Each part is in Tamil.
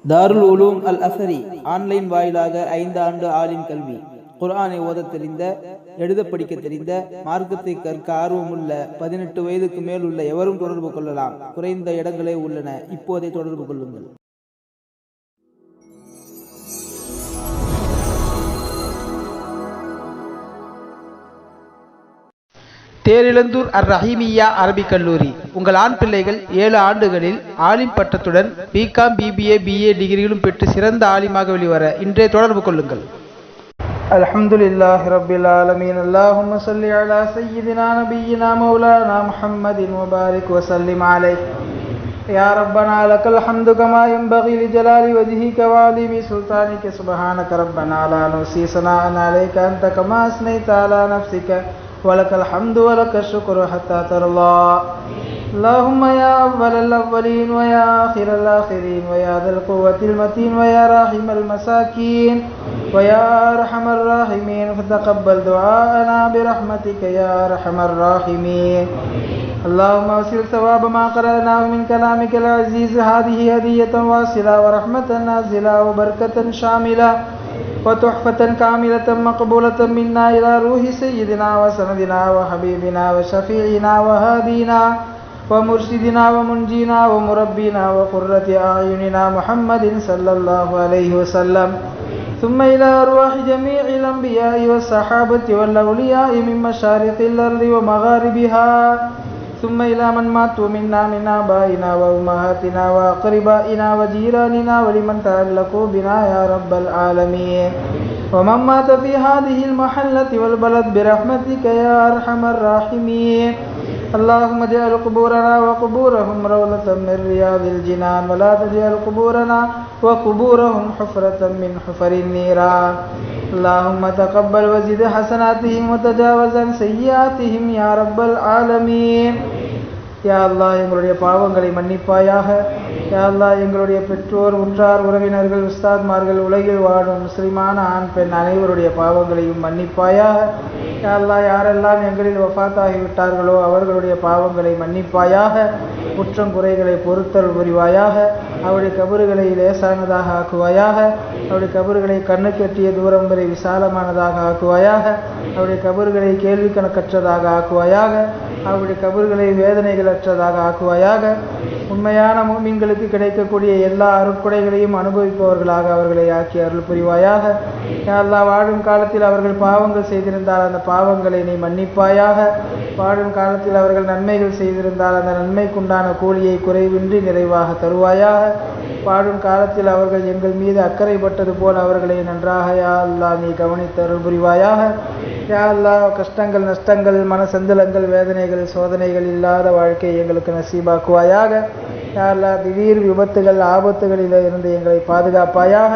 தாருல் உலூம் அல் அஸரி ஆன்லைன் வாயிலாக 5 ஆண்டு ஆலிம் கல்வி. குர்ஆனை ஓதத் தெரிந்த, எழுத படிக்க தெரிந்த, மார்க்கத்தை கற்க ஆர்வமுள்ள 18 வயதுக்கு மேல் உள்ள எவரும் தொடர்பு கொள்ளலாம். குறைந்த இடங்களே உள்ளன. இப்போதே தொடர்பு கொள்ளுங்கள். தேரிழந்தூர் அர் ரஹீமியா அரபிக் கல்லூரி. உங்கள் ஆண் பிள்ளைகள் 7 ஆண்டுகளில் ஆலிம் பட்டத்துடன் பிகாம், பிபிஏ, பிஏ டிகிரிகளும் பெற்று சிறந்த ஆலிமாக வெளிவர இன்றே தொடர்பு கொள்ளுங்கள். அல்ஹம்துலில்லாஹி ரப்பில் ஆலமீன். அல்லாஹும்ம ஸல்லி அலா சய்யிதினா நபியினா மௌலானா முஹம்மதின் வ பாரிக் வ ஸல்லிம் அலைஹி. யா ரப்பனா லக்கல் ஹம்து கமா யன்பகி லிஜலாலி வஜ்ஹிக வ அலீமி சுல்தானிக. சுப்ஹானக ரப்பனா லா நுஸீ ஸனாஅன் அலைக அன்த கமா அஸ்னைத அலா நஃப்ஸிக ولك الحمد ولك الشكر حتى ترضى. اللهم يا أول الأولين ويا آخر الآخرين ويا ذا القوة المتين ويا راحم المساكين ويا أرحم الراحمين فتقبل دعاءنا برحمتك يا أرحم الراحمين. اللهم وسل ثواب ما قرأناه من كلامك العزيز. هذه هدية واصلة ورحمة نازلة وبركة شاملة وتحفة كاملة مقبولة منا إلى روح سيدنا وسندنا وحبيبنا وشفيعنا وهادينا ومرشدنا ومنجينا ومربينا وقرة أعيننا محمد صلى الله عليه وسلم، ثم إلى أرواح جميع الأنبياء والصحابة والأولياء من مشارق الأرض ومغاربها، ثم إلى من ماتوا منا من آبائنا وأمهاتنا وأقربائنا وجيراننا ولمن تعلقوا بنا يا رب العالمين، ومن مات في هذه المحلة والبلد برحمتك يا أرحم الراحمين. اللهم اجعل قبورنا وقبورهم روضة من رياض الجنان، ولا تجعل قبورنا وقبورهم حفرة من حفر النيران. اللهم تقبل وزد حسناتهم وتجاوز عن سيئاتهم يا رب العالمين. யா அல்லாஹ், எங்களுடைய பாவங்களை மன்னிப்பாயாக. யா அல்லாஹ், எங்களுடைய பெற்றோர், உற்றார், உறவினர்கள், உஸ்தாத்மார்கள், உலகில் வாழும் முஸ்லிமான ஆண் பெண் அனைவருடைய பாவங்களையும் மன்னிப்பாயாக. யா அல்லாஹ், யாரெல்லாம் எங்களில் வஃபாத்தாகிவிட்டார்களோ அவர்களுடைய பாவங்களை மன்னிப்பாயாக. குற்றம் குறைகளை பொறுத்தல் புரிவாயாக. அவருடைய கபறுகளை லேசானதாக ஆக்குவாயாக. அவருடைய கபறுகளை கண்ணுக்கு எட்டிய தூரம் வரை விசாலமானதாக ஆக்குவாயாக. அவருடைய கபறுகளை கேள்வி கணக்கற்றதாக ஆக்குவாயாக. அவருடைய கபறுகளை வேதனைகளற்றதாக ஆக்குவாயாக. உண்மையான முஃமின்களுக்கு கிடைக்கக்கூடிய எல்லா அருட்கொடைகளையும் அனுபவிப்பவர்களாக அவர்களை ஆக்கி அருள் புரிவாயாக. யா அல்லாஹ், வாழும் காலத்தில் அவர்கள் பாவங்கள் செய்திருந்தால் அந்த பாவங்களை நீ மன்னிப்பாயாக. வாழும் காலத்தில் அவர்கள் நன்மைகள் செய்திருந்தால் அந்த நன்மைக்குண்டான கூலியை குறைவின்றி நிறைவாக தருவாயாக. வாழும் காலத்தில் அவர்கள் எங்கள் மீது அக்கறைப்பட்டது போல் அவர்களை நன்றாக யா அல்லாஹ் நீ கவனித்து அருள் புரிவாயாக. யா அல்லாஹ், கஷ்டங்கள், நஷ்டங்கள், மனசஞ்சலங்கள், வேதனைகள், சோதனைகள் இல்லாத வாழ்க்கையை எங்களுக்கு நசீபாக்குவாயாக. யா அல்லாஹ், திடீர் விபத்துகள், ஆபத்துகளில் இருந்து எங்களை பாதுகாப்பாயாக.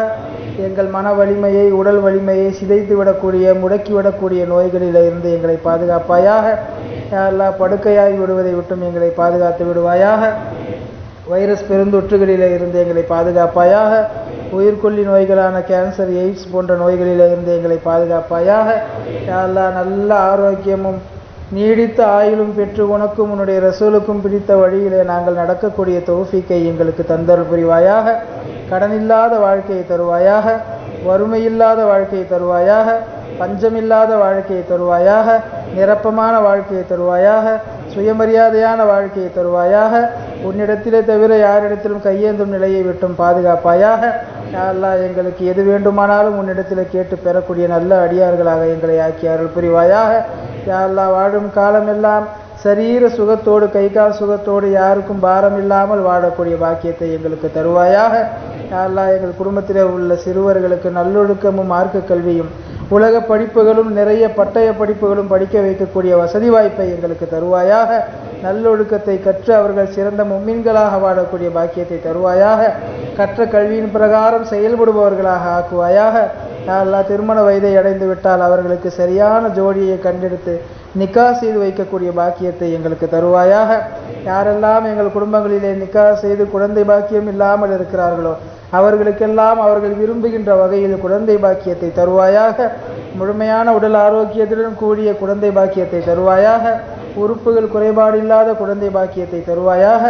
எங்கள் மன வலிமையை, உடல் வலிமையை சிதைத்து விடக்கூடிய, முடக்கிவிடக்கூடிய நோய்களில் இருந்து எங்களை பாதுகாப்பாயாக. யா அல்லாஹ், படுக்கையாகி விடுவதை விட்டும் எங்களை பாதுகாத்து விடுவாயாக. வைரஸ் பெருந்தொற்றுகளில் இருந்து எங்களை பாதுகாப்பாயாக. உயிர்கொல்லி நோய்களான கேன்சர், எய்ட்ஸ் போன்ற நோய்களில் இருந்து எங்களை பாதுகாப்பாயாக. யா அல்லாஹ், நல்ல ஆரோக்கியமும் நீடித்த ஆயுளும் பெற்று உனக்கும் உன்னுடைய ரசூலுக்கும் பிடித்த வழியிலே நாங்கள் நடக்கக்கூடிய தௌஃபீக்கை எங்களுக்கு தந்தருள் புரிவாயாக. கடனில்லாத வாழ்க்கையை தருவாயாக. வறுமையில்லாத வாழ்க்கையை தருவாயாக. பஞ்சமில்லாத வாழ்க்கையை தருவாயாக. நிரப்பமான வாழ்க்கையை தருவாயாக. சுயமரியாதையான வாழ்க்கையை தருவாயாக. உன்னிடத்திலே தவிர யாரிடத்திலும் கையேந்தும் நிலையை விட்டும் பாதுகாப்பாயாக. யா அல்லாஹ், எங்களுக்கு எது வேண்டுமானாலும் உன்னிடத்தில் கேட்டு பெறக்கூடிய நல்ல அடியார்களாக எங்களை ஆக்கி அருள் புரிவாயாக. யா அல்லாஹ், வாழும் காலமெல்லாம் சரீர சுகத்தோடு, கை கால் சுகத்தோடு, யாருக்கும் பாரம் இல்லாமல் வாழக்கூடிய பாக்கியத்தை எங்களுக்கு தருவாயாக. யா அல்லாஹ், எங்கள் குடும்பத்திலே உள்ள சிறுவர்களுக்கு நல்லொழுக்கமும் மார்க்க கல்வியும் உலக படிப்புகளும் நிறைய பட்டய படிப்புகளும் படிக்க வைக்கக்கூடிய வசதி வாய்ப்பை எங்களுக்கு தருவாயாக. நல்லொழுக்கத்தை கற்று அவர்கள் சிறந்த முஃமின்களாக வாழக்கூடிய பாக்கியத்தை தருவாயாக. கற்ற கல்வியின் பிரகாரம் செயல்படுபவர்களாக ஆக்குவாயாக. யா அல்லாஹ், திருமண வயதை அடைந்து விட்டால் அவர்களுக்கு சரியான ஜோடியை கண்டெடுத்து நிக்கா செய்து வைக்கக்கூடிய பாக்கியத்தை எங்களுக்கு தருவாயாக. யாரெல்லாம் எங்கள் குடும்பங்களிலே நிக்கா செய்து குழந்தை பாக்கியம் இல்லாமல் இருக்கிறார்களோ அவர்களுக்கெல்லாம் அவர்கள் விரும்புகின்ற வகையில் குழந்தை பாக்கியத்தை தருவாயாக. முழுமையான உடல் ஆரோக்கியத்துடன் கூடிய குழந்தை பாக்கியத்தை தருவாயாக. உறுப்புகள் குறைபாடில்லாத குழந்தை பாக்கியத்தை தருவாயாக.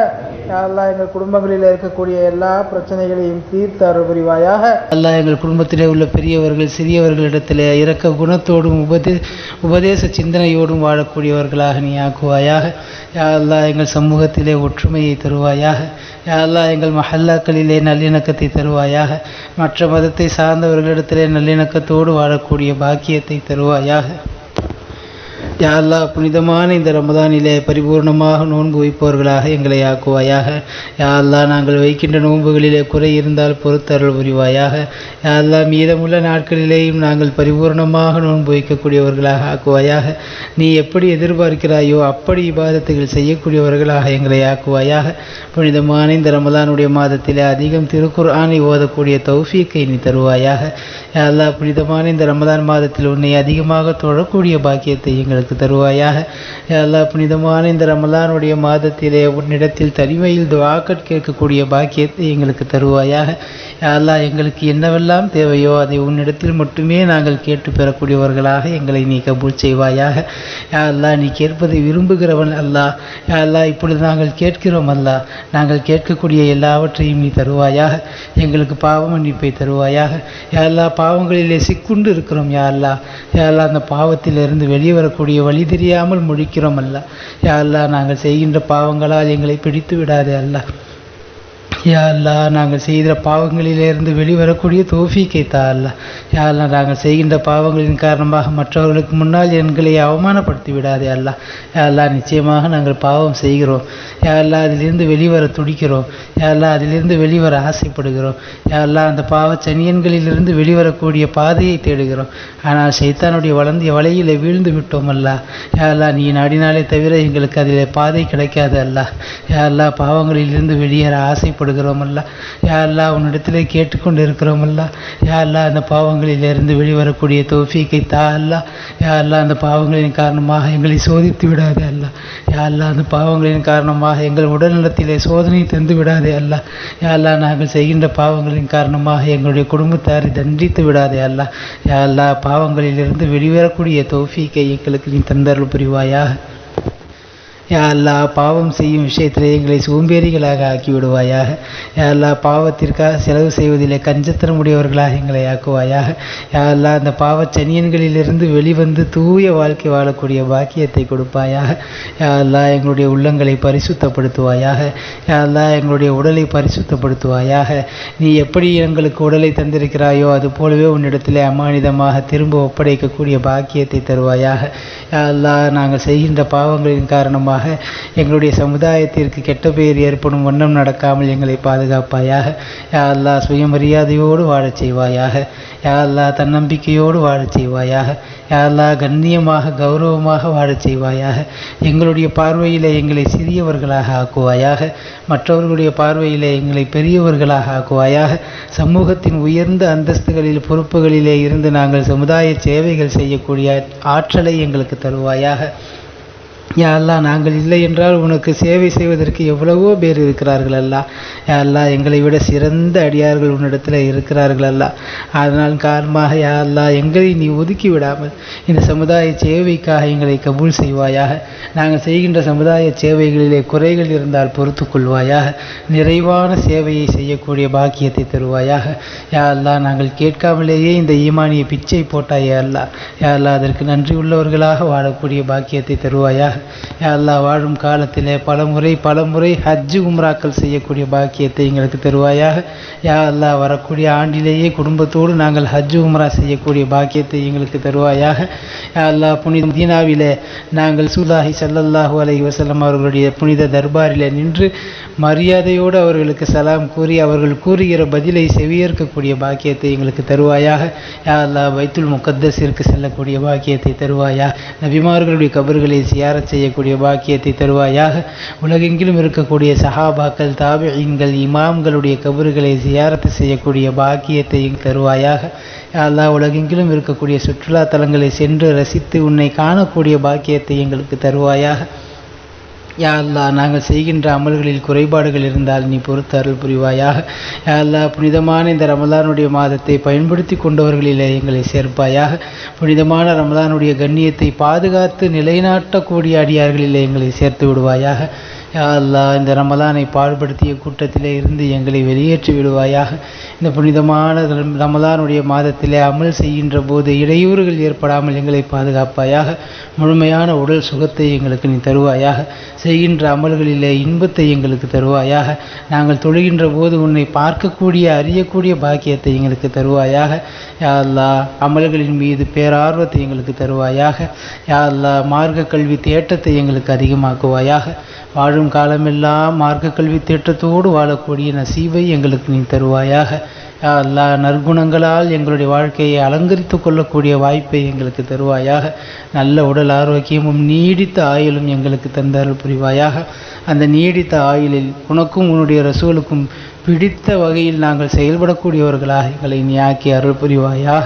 யா அல்லாஹ் எங்கள் குடும்பங்களில் இருக்கக்கூடிய எல்லா பிரச்சனைகளையும் தீர்த்து அருள் புரிவாயாக. அல்லாஹ் எங்கள் குடும்பத்திலே உள்ள பெரியவர்கள் சிறியவர்களிடத்தில் இரக்க குணத்தோடும் உபதேச சிந்தனையோடும் வாழக்கூடியவர்களாக நீ ஆக்குவாயாக. யா அல்லாஹ் எங்கள் சமூகத்திலே ஒற்றுமையை தருவாயாக. யா அல்லாஹ் எங்கள் மஹல்லாக்களிலே நல்லிணக்கத்தை தருவாயாக. மற்ற மதத்தை சார்ந்தவர்களிடத்திலே நல்லிணக்கத்தோடு வாழக்கூடிய பாக்கியத்தை தருவாயாக. யா அல்லாஹ் புனிதமான இந்த ரமதானிலே பரிபூர்ணமாக நோன்பு வைப்பவர்களாக எங்களை ஆக்குவாயாக. யா அல்லாஹ் நாங்கள் வைக்கின்ற நோன்புகளிலே குறை இருந்தால் பொறுத்தருள் புரிவாயாக. யா அல்லாஹ் மீதமுள்ள நாட்களிலேயும் நாங்கள் பரிபூர்ணமாக நோன்பு வைக்கக்கூடியவர்களாக ஆக்குவாயாக. நீ எப்படி எதிர்பார்க்கிறாயோ அப்படி இபாதத்துகள் செய்யக்கூடியவர்களாக எங்களை ஆக்குவாயாக. புனிதமான இந்த ரமதானுடைய மாதத்திலே அதிகம் திருக்குர்ஆனை ஓதக்கூடிய தௌஃபீக்கை நீ தருவாயாக. யா அல்லாஹ் புனிதமான இந்த ரமதான் மாதத்தில் உன்னை அதிகமாக தொழக்கூடிய பாக்கியத்தை எங்களுக்கு தருவாயாக. யா அல்லாஹ் புனிதமான இந்த ரமலானுடைய மாதத்திலே உன்னிடத்தில் தனிமையில் துஆக்கள் கேட்கக்கூடிய பாக்கியத்தை எங்களுக்கு தருவாயாக. யா அல்லாஹ் எங்களுக்கு என்னவெல்லாம் தேவையோ அதை உன்னிடத்தில் மட்டுமே நாங்கள் கேட்டு பெறக்கூடியவர்களாக எங்களை நீ கபூல் செய்வாயாக. யா அல்லாஹ் நீ கேட்பதை விரும்புகிறவன் அல்லாஹ். யா அல்லாஹ் இப்பொழுது நாங்கள் கேட்கிறோம் அல்லாஹ். நாங்கள் கேட்கக்கூடிய எல்லாவற்றையும் நீ தருவாயாக. எங்களுக்கு பாவ மன்னிப்பை தருவாயாக. யா அல்லாஹ் பாவங்களிலே சிக்குண்டு இருக்கிறோம் யா அல்லாஹ். யா அல்லாஹ் அந்த பாவத்திலிருந்து வெளியே வரக்கூடிய வழி தெரியாமல் முழிக்கிறோம் அல்ல. யா அல்லாஹ் நாங்கள் செய்கின்ற பாவங்களால் எங்களை பிடித்து விடாதே அல்லாஹ். யா அல்லாஹ் நாங்கள் செய்கிற பாவங்களிலிருந்து வெளிவரக்கூடிய தௌஃபீக்கை தா அல்லாஹ். யா அல்லாஹ் நாங்கள் செய்கின்ற பாவங்களின் காரணமாக மற்றவர்களுக்கு முன்னால் எங்களை அவமானப்படுத்தி விடாதே அல்லாஹ். யா அல்லாஹ் நிச்சயமாக நாங்கள் பாவம் செய்கிறோம். யா அல்லாஹ் அதிலிருந்து வெளிவர துடிக்கிறோம். யா அல்லாஹ் அதிலிருந்து வெளிவர ஆசைப்படுகிறோம். யா அல்லாஹ் அந்த பாவ சனியன்களிலிருந்து வெளிவரக்கூடிய பாதையை தேடுகிறோம். ஆனால் சைத்தானுடைய வலையில் வீழ்ந்து விட்டோம் அல்லாஹ். யா அல்லாஹ் நீ நாடினாலே தவிர எங்களுக்கு அதில் பாதை கிடைக்காது அல்லாஹ். யா அல்லாஹ் பாவங்களிலிருந்து வெளியேற ஆசைப்படுகிறோம் அல்லாஹ். யா அல்லாஹ் உன்னிடத்திலே கேட்டுக்கொண்டு இருக்கிறோம் அல்லாஹ். யா அல்லாஹ் அந்த பாவங்களிலிருந்து வெளிவரக்கூடிய தௌஃபீக்கை தா அல்லாஹ். யா அல்லாஹ் அந்த பாவங்களின் காரணமாக எங்களை சோதித்து விடாதே அல்லாஹ். யா அல்லாஹ் அந்த பாவங்களின் காரணமாக எங்கள் உடல்நலத்திலே சோதனை தந்து விடாதே அல்லாஹ். யா அல்லாஹ் நாங்கள் செய்கின்ற பாவங்களின் காரணமாக எங்களுடைய குடும்பத்தாரை தண்டித்து விடாதே அல்லாஹ். யா அல்லாஹ் பாவங்களிலிருந்து வெளிவரக்கூடிய தௌஃபீக்கை எங்களுக்கு நீ தந்தருள் புரிவாயாக. யா அல்லாஹ் பாவம் செய்யும் விஷயத்திலே எங்களை சோம்பேறிகளாக ஆக்கி விடுவாயாக. யா அல்லாஹ் பாவத்திற்காக செலவு செய்வதிலே கஞ்சத்தனமுடையவர்களாக எங்களை ஆக்குவாயாக. யா அல்லாஹ் அந்த பாவ சனியன்களிலிருந்து வெளிவந்து தூய வாழ்க்கை வாழக்கூடிய பாக்கியத்தை கொடுப்பாயாக. யா அல்லாஹ் எங்களுடைய உள்ளங்களை பரிசுத்தப்படுத்துவாயாக. யா அல்லாஹ் எங்களுடைய உடலை பரிசுத்தப்படுத்துவாயாக. நீ எப்படி எங்களுக்கு உடலை தந்திருக்கிறாயோ அது போலவே உன்னிடத்திலே அமானிதமாக திரும்ப ஒப்படைக்கக்கூடிய பாக்கியத்தை தருவாயாக. யா அல்லாஹ் நாங்கள் செய்கின்ற பாவங்களின் காரணமாக எங்களுடைய சமுதாயத்திற்கு கெட்ட பெயர் ஏற்படும் வண்ணம் நடக்காமல் எங்களை பாதுகாப்பாயாக. யா அல்லாஹ் சுயமரியாதையோடு வாழச் செய்வாயாக. யா அல்லாஹ் தன்னம்பிக்கையோடு வாழச் செய்வாயாக. யா அல்லாஹ் கண்ணியமாக கௌரவமாக வாழச் செய்வாயாக. எங்களுடைய பார்வையிலே எங்களை சிறியவர்களாக ஆக்குவாயாக. மற்றவர்களுடைய பார்வையிலே எங்களை பெரியவர்களாக ஆக்குவாயாக. சமூகத்தின் உயர்ந்த அந்தஸ்துகளில் பொறுப்புகளிலே இருந்து நாங்கள் சமுதாய சேவைகள் செய்யக்கூடிய ஆற்றலை எங்களுக்கு தருவாயாக. யா அல்லாஹ் நாங்கள் இல்லை என்றால் உனக்கு சேவை செய்வதற்கு எவ்வளவோ பேர் இருக்கிறார்கள் அல்லா. யா அல்லாஹ் எங்களை விட சிறந்த அடியார்கள் உன்னிடத்தில் இருக்கிறார்கள் அல்லா. அதனால் காரணமாக யா அல்லாஹ் எங்களை நீ ஒதுக்கி விடாமல் இந்த சமுதாய சேவைக்காக எங்களை கபூல் செய்வாயாக. நாங்கள் செய்கின்ற சமுதாய சேவைகளிலே குறைகள் இருந்தால் பொறுத்து கொள்வாயாக. நிறைவான சேவையை செய்யக்கூடிய பாக்கியத்தை தருவாயாக. யா அல்லாஹ் நாங்கள் கேட்காமலேயே இந்த ஈமானிய பிச்சை போட்டாய் யா அல்லாஹ். யா அல்லாஹ் அதற்கு நன்றி உள்ளவர்களாக வாழக்கூடிய பாக்கியத்தை தருவாயாக. யா அல்லாஹ் வாழும் காலத்திலே பல முறை ஹஜ்ஜு உம்ராக்கள் செய்யக்கூடிய பாக்கியத்தை எங்களுக்கு தருவாயாக. யா அல்லாஹ் வரக்கூடிய ஆண்டிலேயே குடும்பத்தோடு நாங்கள் ஹஜ்ஜு உம்ரா செய்யக்கூடிய பாக்கியத்தை எங்களுக்கு தருவாயாக. யா அல்லாஹ் புனித மதீனாவிலே நாங்கள் ரசூலுல்லாஹி ஸல்லல்லாஹு அலைஹி வஸல்லம் அவர்களுடைய புனித தர்பாரிலே நின்று மரியாதையோடு அவர்களுக்கு சலாம் கூறி அவர்கள் கூறுகிற பதிலை செவியேற்கக்கூடிய பாக்கியத்தை எங்களுக்கு தருவாயாக. யா அல்லாஹ் பைத்துல் முகத்தஸிற்கு செல்லக்கூடிய பாக்கியத்தை தருவாயா. நபிமார்களுடைய கபர்களை சியாரத் செய்யக்கூடிய பாக்கியத்தை தருவாயாக. உலகெங்கிலும் இருக்கக்கூடிய சஹாபாக்கள் தாபிஈன்கள் இமாம்களுடைய கபர்களை சியாரத்து செய்யக்கூடிய பாக்கியத்தை தருவாயாக. யா அல்லாஹ் உலகெங்கிலும் இருக்கக்கூடிய சுற்றுலா தலங்களை சென்று ரசித்து உன்னை காணக்கூடிய பாக்கியத்தை எங்களுக்கு தருவாயாக. யா அல்லாஹ் நாங்கள் செய்கின்ற அமல்களில் குறைபாடுகள் இருந்தால் நீ பொறுத்து அருள் புரிவாயாக. யா அல்லாஹ் புனிதமான இந்த ரமலானுடைய மாதத்தை பயன்படுத்தி கொண்டவர்களிலே எங்களை சேர்ப்பாயாக. புனிதமான ரமலானுடைய கண்ணியத்தை பாதுகாத்து நிலைநாட்டக்கூடிய அடியார்களிலே எங்களை சேர்த்து விடுவாயாக. யா அல்லாஹ் இந்த ரமலானை பாடுபடுத்திய கூட்டத்திலே இருந்து எங்களை வெளியேற்றி விடுவாயாக. இந்த புனிதமான ரமலானுடைய மாதத்திலே அமல் செய்கின்ற போது இடையூறுகள் ஏற்படாமல் எங்களை பாதுகாப்பாயாக. முழுமையான உடல் சுகத்தை எங்களுக்கு நீ தருவாயாக. செய்கின்ற அமல்களிலே இன்பத்தை எங்களுக்கு தருவாயாக. நாங்கள் தொழுகின்ற போது உன்னை பார்க்கக்கூடிய அறியக்கூடிய பாக்கியத்தை எங்களுக்கு தருவாயாக. யா அல்லாஹ் அமல்களின் மீது பேரார்வத்தை எங்களுக்கு தருவாயாக. யா அல்லாஹ் மார்க்க கல்வி தேட்டத்தை எங்களுக்கு அதிகமாக்குவாயாக. வாழும் காலமெல்லாம் மார்க்க கல்வி தேட்டத்தோடு வாழக்கூடிய நசீவை எங்களுக்கு நீ தருவாயாக. யா அல்லாஹ் நற்குணங்களால் எங்களுடைய வாழ்க்கையை அலங்கரித்து கொள்ளக்கூடிய வாய்ப்பை எங்களுக்கு தருவாயாக. நல்ல உடல் ஆரோக்கியமும் நீடித்த ஆயுளும் எங்களுக்கு தந்தருள் புரிவாயாக. அந்த நீடித்த ஆயுளில் உனக்கும் உன்னுடைய ரசூலுக்கும் பிடித்த வகையில் நாங்கள் செயல்படக்கூடியவர்களாக எங்களை நீ ஆக்கி அருள் புரிவாயாக.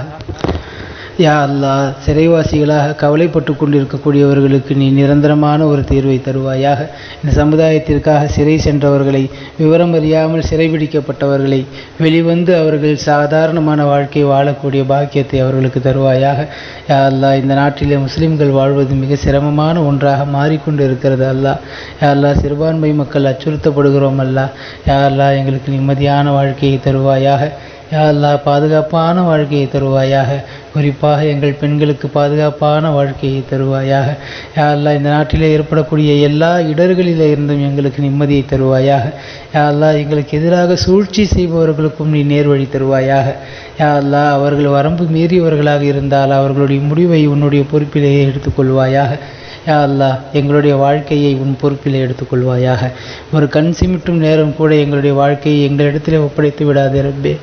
யா அல்லாஹ் சிறைவாசிகளாக கவலைப்பட்டு கொண்டிருக்கக்கூடியவர்களுக்கு நீ நிரந்தரமான ஒரு தீர்வை தருவாயாக. இந்த சமுதாயத்திற்காக சிறை சென்றவர்களை, விவரம் அறியாமல் சிறைபிடிக்கப்பட்டவர்களை வெளிவந்து அவர்கள் சாதாரணமான வாழ்க்கை வாழக்கூடிய பாக்கியத்தை அவர்களுக்கு தருவாயாக. யா அல்லாஹ் இந்த நாட்டிலே முஸ்லிம்கள் வாழ்வது மிக சிரமமான ஒன்றாக மாறிக்கொண்டு இருக்கிறது அல்லாஹ். யா அல்லாஹ் சிறுபான்மை மக்கள் அச்சுறுத்தப்படுகிறோம் அல்லாஹ். யா அல்லாஹ் எங்களுக்கு நிம்மதியான வாழ்க்கையை தருவாயாக. யா அல்லாஹ் பாதுகாப்பான வாழ்க்கையை தருவாயாக. குறிப்பாக எங்கள் பெண்களுக்கு பாதுகாப்பான வாழ்க்கையை தருவாயாக. யா அல்லாஹ் இந்த நாட்டிலே ஏற்படக்கூடிய எல்லா இடர்களிலே இருந்தும் எங்களுக்கு நிம்மதியை தருவாயாக. யா அல்லாஹ் எங்களுக்கு எதிராக சூழ்ச்சி செய்பவர்களுக்கும் நீ நேர்வழி தருவாயாக. யா அல்லாஹ் அவர்கள் வரம்பு மீறியவர்களாக இருந்தால் அவர்களுடைய முடிவை உன்னுடைய பொறுப்பிலேயே எடுத்துக்கொள்வாயாக. யா அல்லாஹ் எங்களுடைய வாழ்க்கையை உன் பொறுப்பில் எடுத்துக்கொள்வாயாக. ஒரு கண் சிமிட்டும் நேரம் கூட எங்களுடைய வாழ்க்கையை எங்களிடத்திலே ஒப்படைத்து விடாது ரப்பே.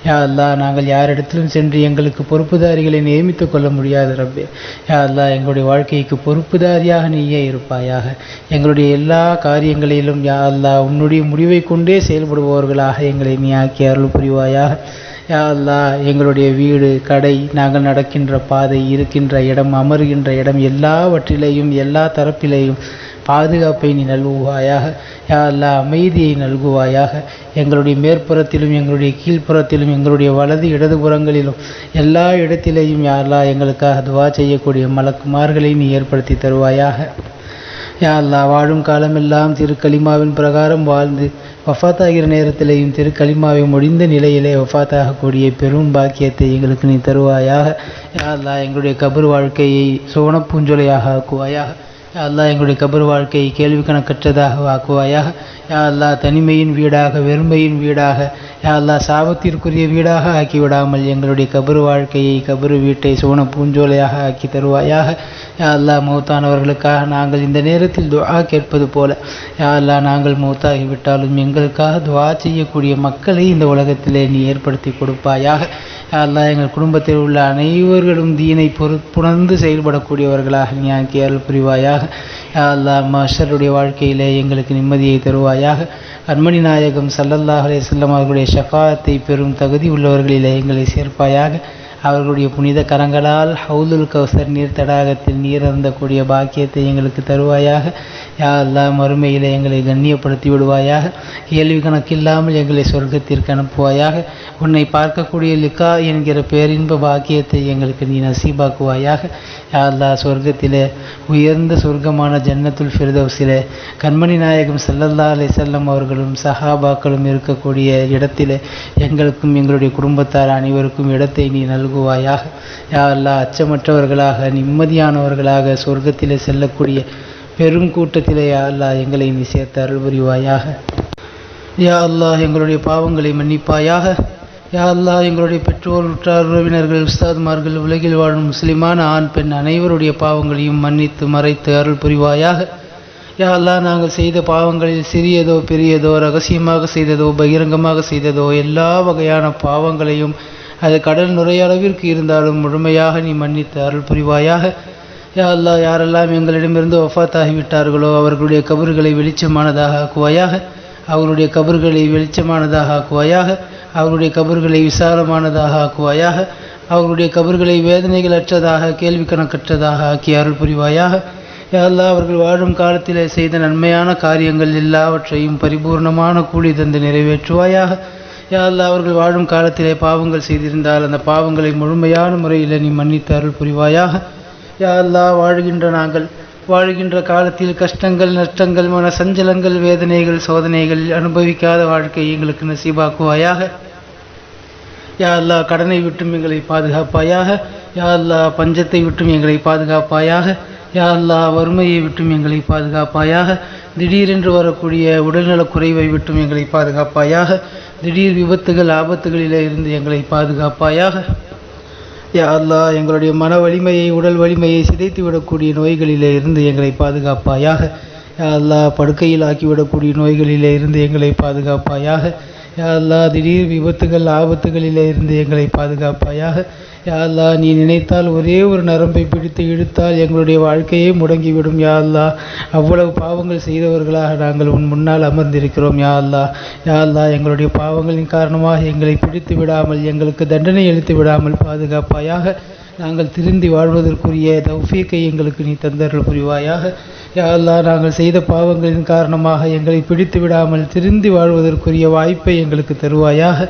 யா அல்லாஹ் நாங்கள் யாரிடத்திலும் சென்று எங்களுக்கு பொறுப்புதாரிகளை நியமித்து கொள்ள முடியாது ரப்பே. யா அல்லாஹ் எங்களுடைய வாழ்க்கைக்கு பொறுப்புதாரியாக நீயே இருப்பாயாக. எங்களுடைய எல்லா காரியங்களிலும் யா அல்லாஹ் உன்னுடைய முடிவை கொண்டே செயல்படுபவர்களாக எங்களை நீ ஆக்கி அருள் புரிவாயாக. யா அல்லாஹ் எங்களுடைய வீடு, கடை, நாங்கள் நடக்கின்ற பாதை, இருக்கின்ற இடம், அமர்கின்ற இடம் எல்லாவற்றிலேயும் எல்லா தரப்பிலேயும் பாதுகாப்பை நீ நல்குவாயாக. யா அல்லாஹ் அமைதியை நல்குவாயாக. எங்களுடைய மேற்புறத்திலும் எங்களுடைய கீழ்ப்புறத்திலும் எங்களுடைய வலது இடதுபுறங்களிலும் எல்லா இடத்திலேயும் யா அல்லாஹ் எங்களுக்காக துவா செய்யக்கூடிய மலக்குமார்களை நீ ஏற்படுத்தி தருவாயாக. யா அல்லாஹ் வாழும் காலமெல்லாம் திருக்கலிமாவின் பிரகாரம் வாழ்ந்து வஃபாத்தாகிற நேரத்திலேயும் திருக்கலிமாவை முடிந்த நிலையிலே வஃபாத்தாகக்கூடிய பெரும் பாக்கியத்தை எங்களுக்கு நீ தருவாயாக. யா அல்லாஹ் எங்களுடைய கபர் வாழ்க்கையை சுவனப்பூஞ்சொலையாக ஆக்குவாயாக. யா அல்லாஹ் எங்களுடைய கபர் வாழ்க்கையை கேள்வி கணக்கற்றதாக ஆக்குவாயாக. யா அல்லாஹ் தனிமையின் வீடாக, வெறுமையின் வீடாக, யா அல்லாஹ் சாபத்திற்குரிய வீடாக ஆக்கிவிடாமல் எங்களுடைய கபர் வாழ்க்கையை, கபர் வீட்டை சுவன பூஞ்சோலையாக ஆக்கி தருவாயாக. யா அல்லாஹ் மௌத்தானவர்களுக்காக நாங்கள் இந்த நேரத்தில் துஆ கேட்பது போல யா அல்லாஹ் நாங்கள் மௌத்தாகிவிட்டாலும் எங்களுக்காக துஆ செய்யக்கூடிய மக்களை இந்த உலகத்திலே நீ ஏற்படுத்தி கொடுப்பாயாக. யா அல்லாஹ் எங்கள் குடும்பத்தில் உள்ள அனைவர்களும் தீனை பொறுப்புணர்ந்து செயல்படக்கூடியவர்களாக நீ ஆக்கி அருள் புரிவாயாக. யா அல்லாஹ் மஹ்ஷருடைய வாழ்க்கையிலே எங்களுக்கு நிம்மதியை தருவாயாக. கண்மணி நாயகம் ஸல்லல்லாஹு அலைஹி வஸல்லம் அவர்களுடைய ஷஃபாஅத்தை பெறும் தகுதி உள்ளவர்களிலே எங்களை சேர்ப்பாயாக. அவர்களுடைய புனித கரங்களால் ஹவுலுல் கௌசர் நீர் தடாகத்தில் நீர் அருந்தக்கூடிய பாக்கியத்தை எங்களுக்கு தருவாயாக. யா அல்லாஹ் மறுமையிலே எங்களை கண்ணியப்படுத்தி விடுவாயாக. கேள்வி கணக்கில்லாமல் எங்களை சொர்க்கத்திற்கு அனுப்புவாயாக. உன்னை பார்க்கக்கூடிய லிகா என்கிற பேரின்ப பாக்கியத்தை எங்களுக்கு நீ நசீபாக்குவாயாக. யா அல்லாஹ் சொர்க்கத்திலே உயர்ந்த சொர்க்கமான ஜன்னத்துல் ஃபிர்தௌஸிலே கண்மணி நாயகம் ஸல்லல்லாஹு அலைஹி வஸல்லம் அவர்களும் சஹாபாக்களும் இருக்கக்கூடிய இடத்திலே எங்களுக்கும் எங்களுடைய குடும்பத்தார் அனைவருக்கும் இடத்தை நீ நல்குவாயாக. யா அல்லாஹ் அச்சமற்றவர்களாக, நிம்மதியானவர்களாக சொர்க்கத்திலே செல்லக்கூடிய பெரும் கூட்டத்திலே யா அல்லாஹ் எங்களை நீ சேர்த்து அருள் புரிவாயாக. யா அல்லாஹ் எங்களுடைய பாவங்களை மன்னிப்பாயாக. யா அல்லாஹ் எங்களுடைய பெற்றோர், உற்றார், உறவினர்கள், உஸ்தாத்மார்கள், உலகில் வாழும் முஸ்லிமான ஆண் பெண் அனைவருடைய பாவங்களையும் மன்னித்து மறைத்து அருள் புரிவாயாக. யா அல்லாஹ் நாங்கள் செய்த பாவங்களில் சிறியதோ பெரியதோ, ரகசியமாக செய்ததோ பகிரங்கமாக செய்ததோ எல்லா வகையான பாவங்களையும் அது கடல் நுரையளவிற்கு இருந்தாலும் முழுமையாக நீ மன்னித்து அருள் புரிவாயாக. யா அல்லாஹ் யாரெல்லாம் எங்களிடமிருந்து வஃபாத்தாகிவிட்டார்களோ அவர்களுடைய கபர்களை வெளிச்சமானதாக ஆக்குவாயாக. அவர்களுடைய கபர்களை வெளிச்சமானதாக ஆக்குவாயாக. அவர்களுடைய கபர்களை விசாலமானதாக ஆக்குவாயாக. அவர்களுடைய கபர்களை வேதனைகள் அற்றதாக, கேள்வி கணக்கற்றதாக ஆக்கி அருள் புரிவாயாக. யா அல்லாஹ் அவர்கள் வாழும் காலத்திலே செய்த நன்மையான காரியங்கள் எல்லாவற்றையும் பரிபூர்ணமான கூலி தந்து நிறைவேற்றுவாயாக. யா அல்லாஹ் அவர்கள் வாழும் காலத்திலே பாவங்கள் செய்திருந்தால் அந்த பாவங்களை முழுமையான முறையில் நீ மன்னித்து அருள் புரிவாயாக. யா அல்லாஹ் வாழ்கின்ற நாங்கள் வாழ்கின்ற காலத்தில் கஷ்டங்கள், நஷ்டங்கள், மன சஞ்சலங்கள், வேதனைகள், சோதனைகள் அனுபவிக்காத வாழ்க்கை எங்களுக்கு நசீபாக்குவாயாக. யா அல்லாஹ், கடனை விட்டும் எங்களை பாதுகாப்பாயாக. யா அல்லாஹ், பஞ்சத்தை விட்டும் எங்களை பாதுகாப்பாயாக. யா அல்லாஹ், வறுமையை விட்டும் எங்களை பாதுகாப்பாயாக. திடீரென்று வரக்கூடிய உடல்நலக் குறைவை விட்டும் எங்களை பாதுகாப்பாயாக. திடீர் விபத்துகள், ஆபத்துகளிலே இருந்து எங்களை பாதுகாப்பாயாக. யா அல்லாஹ், எங்களுடைய மன வலிமையை, உடல் வலிமையை சிதைத்து விடக்கூடிய நோய்களிலே இருந்து எங்களை பாதுகாப்பாயாக. யா அல்லாஹ், படுக்கையில் ஆக்கிவிடக்கூடிய நோய்களிலே இருந்து எங்களை பாதுகாப்பாயாக. யா அல்லாஹ், திடீர் விபத்துகள், ஆபத்துகளிலே இருந்து எங்களை பாதுகாப்பாயாக. யா அல்லாஹ், நீ நினைத்தால் ஒரே ஒரு நரம்பை பிடித்து இழுத்தால் எங்களுடைய வாழ்க்கையே முடங்கிவிடும். யா அல்லாஹ், அவ்வளவு பாவங்கள் செய்தவர்களாக நாங்கள் உன் முன்னால் அமர்ந்திருக்கிறோம். யா அல்லாஹ், யா அல்லாஹ், எங்களுடைய பாவங்களின் காரணமாக எங்களை பிடித்து விடாமல், எங்களுக்கு தண்டனை அளித்து விடாமல் பாதுகாப்பாயாக. நாங்கள் திருந்தி வாழ்வதற்குரிய தௌஃபீக்கை எங்களுக்கு நீ தந்தருள் புரிவாயாக. யா அல்லாஹ், நாங்கள் செய்த பாவங்களின் காரணமாக எங்களை பிடித்து விடாமல் திருந்தி வாழ்வதற்குரிய வாய்ப்பை எங்களுக்கு தருவாயாக.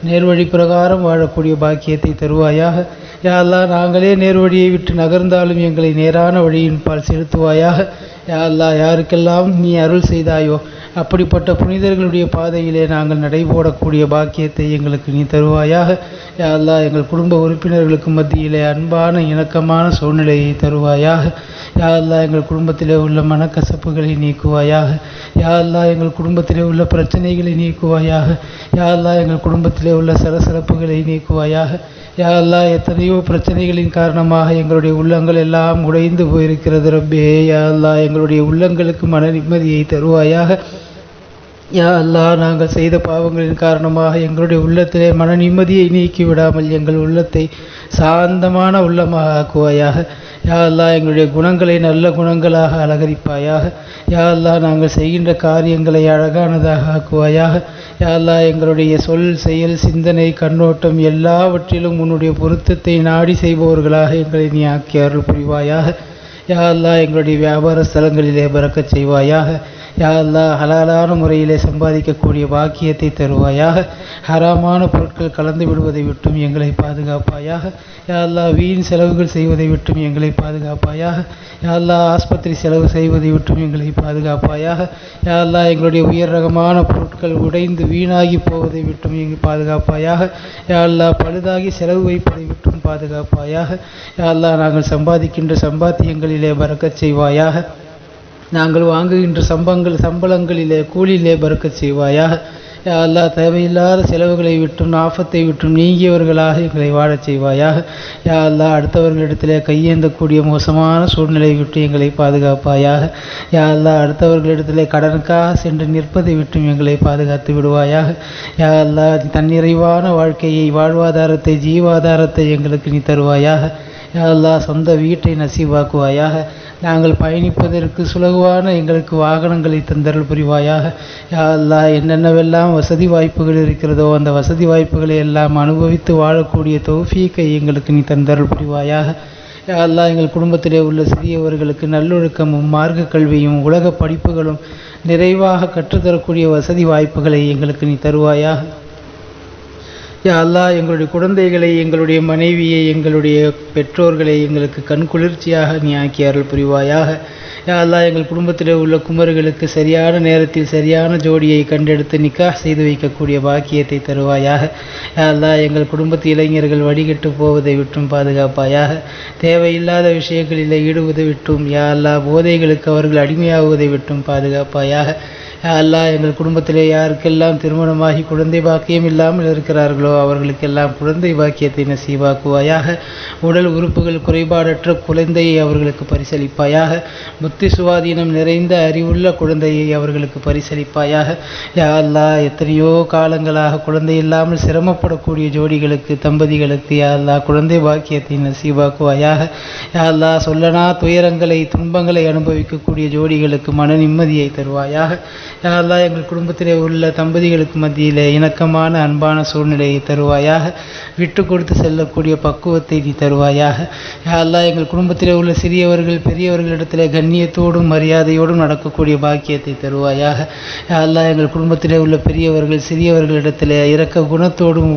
நேர்வழி பிரகாரம் வாழக்கூடிய பாக்கியத்தை தருவாயாக. யா அல்லாஹ், நாங்களே நேர்வழியை விட்டு நகர்ந்தாலும் எங்களை நேரான வழியின் பால் செலுத்துவாயாக. யா அல்லாஹ், யாருக்கெல்லாம் நீ அருள் செய்தாயோ அப்படிப்பட்ட புனிதர்களுடைய பாதையிலே நாங்கள் நடைபோடக்கூடிய பாக்கியத்தை எங்களுக்கு நீ தருவாயாக. யா அல்லாஹ், எங்கள் குடும்ப உறுப்பினர்களுக்கு மத்தியிலே அன்பான இணக்கமான சூழ்நிலையை தருவாயாக. யா அல்லாஹ், எங்கள் குடும்பத்திலே உள்ள மனக்கசப்புகளை நீக்குவாயாக. யா அல்லாஹ், எங்கள் குடும்பத்திலே உள்ள பிரச்சனைகளை நீக்குவாயாக. யா அல்லாஹ், எங்கள் குடும்பத்திலே உள்ள சலசலப்புகளை நீக்குவாயாக. யா அல்லாஹ், எத்தனையோ பிரச்சனைகளின் காரணமாக எங்களுடைய உள்ளங்கள் எல்லாம் உடைந்து போயிருக்கிறது ரப்பே. யா அல்லாஹ், எங்களுடைய உள்ளங்களுக்கு மன நிம்மதியை தருவாயாக. யா அல்லாஹ், நாங்கள் செய்த பாவங்களின் காரணமாக எங்களுடைய உள்ளத்திலே மன நிம்மதியை நீக்கி விடாமல் எங்கள் உள்ளத்தை சாந்தமான உள்ளமாக ஆக்குவாயாக. யா அல்லாஹ், எங்களுடைய குணங்களை நல்ல குணங்களாக அலங்கரிப்பாயாக. யா அல்லாஹ், நாங்கள் செய்கின்ற காரியங்களை அழகானதாக ஆக்குவாயாக. யா அல்லாஹ், எங்களுடைய சொல், செயல், சிந்தனை, கண்ணோட்டம் எல்லாவற்றிலும் உன்னுடைய பொருத்தத்தை நாடி செய்பவர்களாக எங்களை நீ ஆக்கி அருள் புரிவாயாக. யா அல்லாஹ், எங்களுடைய வியாபார ஸ்தலங்களிலே பறக்கச் செய்வாயாக. யா அல்லாஹ், ஹலாலான முறையிலே சம்பாதிக்கக்கூடிய பாக்கியத்தை தருவாயாக. ஹராமான பொருட்கள் கலந்து விடுவதை விட்டும் எங்களை பாதுகாப்பாயாக. யா அல்லாஹ், வீண் செலவுகள் செய்வதை விட்டும் எங்களை பாதுகாப்பாயாக. யா அல்லாஹ், ஆஸ்பத்திரி செலவு செய்வதை விட்டும் எங்களை பாதுகாப்பாயாக. யா அல்லாஹ், எங்களுடைய உயர் ரகமான பொருட்கள் உடைந்து வீணாகி போவதை விட்டும் எங்கள் பாதுகாப்பாயாக. யா அல்லாஹ், பழுதாகி செலவு வைப்பதை விட்டும் பாதுகாப்பாயாக. யா அல்லாஹ், நாங்கள் சம்பாதிக்கின்ற சம்பாத்தியங்களிலே பறக்கச் செய்வாயாக. நாங்கள் வாங்குகின்ற சம்பளங்களிலே கூலியிலே பறக்கச் செய்வாயாக. யா அல்லாஹ், தேவையில்லாத செலவுகளை விட்டும் ஆபத்தை விட்டும் நீங்கியவர்களாக எங்களை வாழச் செய்வாயாக. யா அல்லாஹ், அடுத்தவர்களிடத்திலே கையேந்தக்கூடிய மோசமான சூழ்நிலை விட்டு எங்களை பாதுகாப்பாயாக. யா அல்லாஹ், அடுத்தவர்களிடத்திலே கடனுக்காக சென்று நிற்பதை விட்டும் எங்களை பாதுகாத்து விடுவாயாக. யா அல்லாஹ், தன்னிறைவான வாழ்க்கையை, வாழ்வாதாரத்தை, ஜீவாதாரத்தை எங்களுக்கு நீ தருவாயாக. யா அல்லாஹ், சொந்த வீட்டை நசீவாக்குவாயாக. நாங்கள் பயணிப்பதற்கு சுலகுவான எங்களுக்கு வாகனங்களை தந்தருள் புரிவாயாக. யா அல்லாஹ், என்னென்னவெல்லாம் வசதி வாய்ப்புகள் இருக்கிறதோ அந்த வசதி வாய்ப்புகளை எல்லாம் அனுபவித்து வாழக்கூடிய தௌஃபீக்கை எங்களுக்கு நீ தந்தருள் புரிவாயாக. யா அல்லாஹ், எங்கள் குடும்பத்திலே உள்ள சிறியவர்களுக்கு நல்லொழுக்கமும் மார்க்க கல்வியும் உலக படிப்புகளும் நிறைவாக கற்றுத்தரக்கூடிய வசதி வாய்ப்புகளை எங்களுக்கு நீ தருவாயாக. யா அல்லாஹ், எங்களுடைய குழந்தைகளை, எங்களுடைய மனைவியை, எங்களுடைய பெற்றோர்களை எங்களுக்கு கண் குளிர்ச்சியாக நீ ஆக்கி அருள் புரிவாயாக. யா அல்லாஹ், எங்கள் குடும்பத்தில் உள்ள குமர்களுக்கு சரியான நேரத்தில் சரியான ஜோடியை கண்டெடுத்து நிக்காஹ் செய்து வைக்கக்கூடிய பாக்கியத்தை தருவாயாக. யா அல்லாஹ், எங்கள் குடும்பத்து இளைஞர்கள் வடிகட்டு போவதை விட்டும் பாதுகாப்பாயாக. தேவையில்லாத விஷயங்களில் ஈடுவதை விட்டும், யா அல்லாஹ், போதைகளுக்கு அவர்கள் அடிமையாகுவதை விட்டும் பாதுகாப்பாயாக. யா அல்லாஹ், எங்கள் குடும்பத்திலே யாருக்கெல்லாம் திருமணமாகி குழந்தை பாக்கியம் இல்லாமல் இருக்கிறார்களோ அவர்களுக்கெல்லாம் குழந்தை பாக்கியத்தை நசீவாக்குவாயாக. உடல் உறுப்புகள் குறைபாடற்ற குழந்தையை அவர்களுக்கு பரிசளிப்பாயாக. புத்தி சுவாதீனம் நிறைந்த அறிவுள்ள குழந்தையை அவர்களுக்கு பரிசளிப்பாயாக. யா அல்லாஹ், எத்தனையோ காலங்களாக குழந்தை இல்லாமல் சிரமப்படக்கூடிய ஜோடிகளுக்கு, தம்பதிகளுக்கு யா அல்லாஹ் குழந்தை பாக்கியத்தை நசீவாக்குவாயாக. யா அல்லாஹ், சொல்லனா துயரங்களை, துன்பங்களை அனுபவிக்கக்கூடிய ஜோடிகளுக்கு மன நிம்மதியை தருவாயாக. யா அல்லாஹ் எங்கள் குடும்பத்திலே உள்ள தம்பதிகளுக்கு மத்தியிலே இணக்கமான அன்பான சூழ்நிலையை தருவாயாக, விட்டு கொடுத்து செல்லக்கூடிய பக்குவத்தை நீ தருவாயாக. யா அல்லாஹ் எங்கள் குடும்பத்திலே உள்ள சிறியவர்கள் பெரியவர்களிடத்திலே கண்ணியத்தோடும் மரியாதையோடும் நடக்கக்கூடிய பாக்கியத்தை தருவாயாக. யா அல்லாஹ் எங்கள் குடும்பத்திலே உள்ள பெரியவர்கள் சிறியவர்களிடத்திலே இரக்க குணத்தோடும்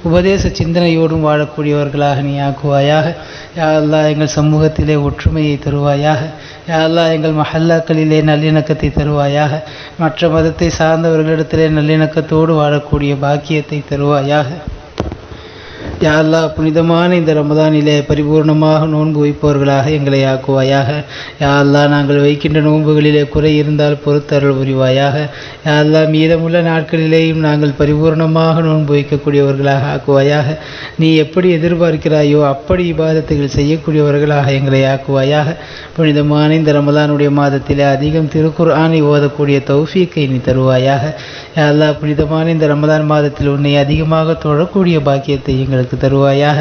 உபதேச சிந்தனையோடும் வாழக்கூடியவர்களாக நீ ஆக்குவாயாக. யா அல்லாஹ் எங்கள் சமூகத்திலே ஒற்றுமையை தருவாயாக. யா அல்லாஹ் எங்கள் மஹல்லாக்களிலே நல்லிணக்கத்தை தருவாயாக. மற்ற மதத்தை சார்ந்தவர்களிடத்திலே நல்லிணக்கத்தோடு வாழக்கூடிய பாக்கியத்தை தருவாயாக. யா அல்லாஹ் புனிதமான இந்த ரமதானிலே பரிபூர்ணமாக நோன்பு வைப்பவர்களாக எங்களை ஆக்குவாயாக. யா அல்லாஹ் நாங்கள் வைக்கின்ற நோன்புகளிலே குறை இருந்தால் பொறுத்தருள் புரிவாயாக. யா அல்லாஹ் மீதமுள்ள நாட்களிலேயும் நாங்கள் பரிபூர்ணமாக நோன்பு வைக்கக்கூடியவர்களாக ஆக்குவாயாக. நீ எப்படி எதிர்பார்க்கிறாயோ அப்படி இபாதத்துகள் செய்யக்கூடியவர்களாக எங்களை ஆக்குவாயாக. புனிதமான இந்த ரமதானுடைய மாதத்திலே அதிகம் திருக்குர்ஆனை ஓதக்கூடிய தௌஃபீக்கை நீ தருவாயாக. யா அல்லாஹ் புனிதமான இந்த ரமதான் மாதத்தில் உன்னை அதிகமாக தொழக்கூடிய பாக்கியத்தை எங்களுக்கு தருவாயாக.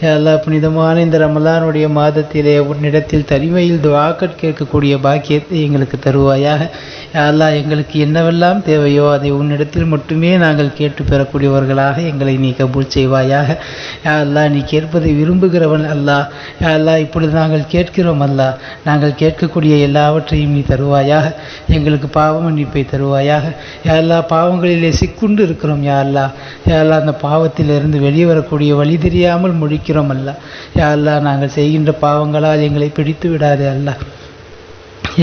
யா அல்லாஹ் புனிதமான இந்த ரமலானுடைய மாதத்திலே உன்னிடத்தில் தனிமையில் துஆக்கள் கேட்கக்கூடிய பாக்கியத்தை எங்களுக்கு தருவாயாக. யா அல்லாஹ் எங்களுக்கு என்னவெல்லாம் தேவையோ அதை உன்னிடத்தில் மட்டுமே நாங்கள் கேட்டு பெறக்கூடியவர்களாக எங்களை நீ கபூல் செய்வாயாக. யா அல்லாஹ் நீ கேட்பதை விரும்புகிறவன் அல்லாஹ். யா அல்லாஹ் இப்பொழுது நாங்கள் கேட்கிறோம் அல்லாஹ். நாங்கள் கேட்கக்கூடிய எல்லாவற்றையும் நீ தருவாயாக. எங்களுக்கு பாவ மன்னிப்பை தருவாயாக. யா அல்லாஹ் பாவங்களிலே சிக்குண்டு இருக்கிறோம் யா அல்லாஹ். யா அல்லாஹ் அந்த பாவத்திலிருந்து வெளியே வரக்கூடிய வழி தெரியாமல் முழிக்கிறோம் அல்லாஹ். யா அல்லாஹ் நாங்கள் செய்கின்ற பாவங்களால் எங்களை பிடித்து விடாதே அல்லாஹ்.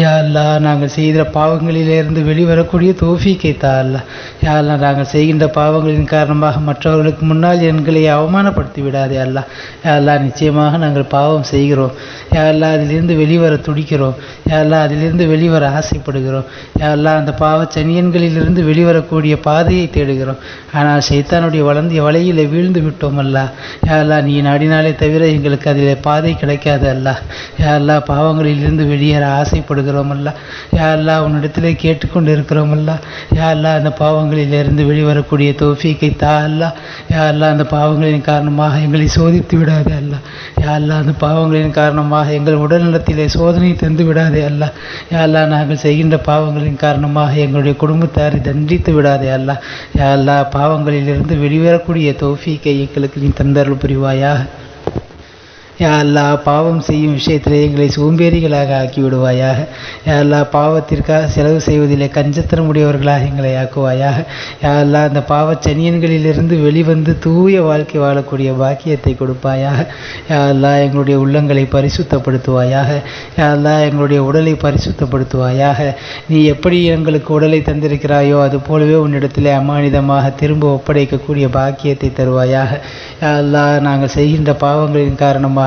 யா அல்லாஹ் நாங்கள் செய்கிற பாவங்களிலிருந்து வெளிவரக்கூடிய தௌஃபீக்கை தா அல்லாஹ். யா அல்லாஹ் நாங்கள் செய்கின்ற பாவங்களின் காரணமாக மற்றவர்களுக்கு முன்னால் எங்களை அவமானப்படுத்தி விடாதே அல்லாஹ். யா அல்லாஹ் நிச்சயமாக நாங்கள் பாவம் செய்கிறோம் யா அல்லாஹ். அதிலிருந்து வெளிவர துடிக்கிறோம் யா அல்லாஹ். அதிலிருந்து வெளிவர ஆசைப்படுகிறோம் யா அல்லாஹ். அந்த பாவச்சனியன்களிலிருந்து வெளிவரக்கூடிய பாதையை தேடுகிறோம். ஆனால் ஷைத்தானுடைய வளர்ந்திய வலையில் வீழ்ந்து விட்டோம் அல்லாஹ். யா அல்லாஹ் நீ நாடினாலே தவிர எங்களுக்கு அதில் பாதை கிடைக்காது அல்லாஹ். யா அல்லாஹ் பாவங்களிலிருந்து வெளியேற ஆசைப்படுகிறோம் அல்லாஹ். யா அல்லாஹ் உன்னிடத்திலே கேட்டுக்கொண்டு இருக்கிறோம் அல்லாஹ். யா அல்லாஹ் அந்த பாவங்களிலிருந்து வெளிவரக்கூடிய தௌஃபீக்கை தா அல்லாஹ். யா அல்லாஹ் அந்த பாவங்களின் காரணமாக எங்களை சோதித்து விடாதே அல்லாஹ். யா அல்லாஹ் அந்த பாவங்களின் காரணமாக எங்கள் உடல்நலத்திலே சோதனை தந்து விடாதே அல்லாஹ். யா அல்லாஹ் நாங்கள் செய்கின்ற பாவங்களின் காரணமாக எங்களுடைய குடும்பத்தாரை தண்டித்து விடாதே அல்லாஹ். யா அல்லாஹ் பாவங்களிலிருந்து வெளிவரக்கூடிய தௌஃபீக்கை எங்களுக்கு நீ தந்தருள் புரிவாயாக. யா அல்லாஹ் பாவம் செய்யும் விஷயத்திலே எங்களை சோம்பேறிகளாக ஆக்கி விடுவாயாக. யா அல்லாஹ் பாவத்திற்காக செலவு செய்வதிலே கஞ்சத்தனம் உடையவர்களாக எங்களை ஆக்குவாயாக. யா அல்லாஹ் அந்த பாவச்சனியன்களிலிருந்து வெளிவந்து தூய வாழ்க்கை வாழக்கூடிய பாக்கியத்தை கொடுப்பாயாக. யா அல்லாஹ் எங்களுடைய உள்ளங்களை பரிசுத்தப்படுத்துவாயாக. யா அல்லாஹ் எங்களுடைய உடலை பரிசுத்தப்படுத்துவாயாக. நீ எப்படி எங்களுக்கு உடலை தந்திருக்கிறாயோ அது போலவே உன்னிடத்திலே அமானிதமாக திரும்ப ஒப்படைக்கக்கூடிய பாக்கியத்தை தருவாயாக. யா அல்லாஹ் நாங்கள் செய்கின்ற பாவங்களின் காரணமாக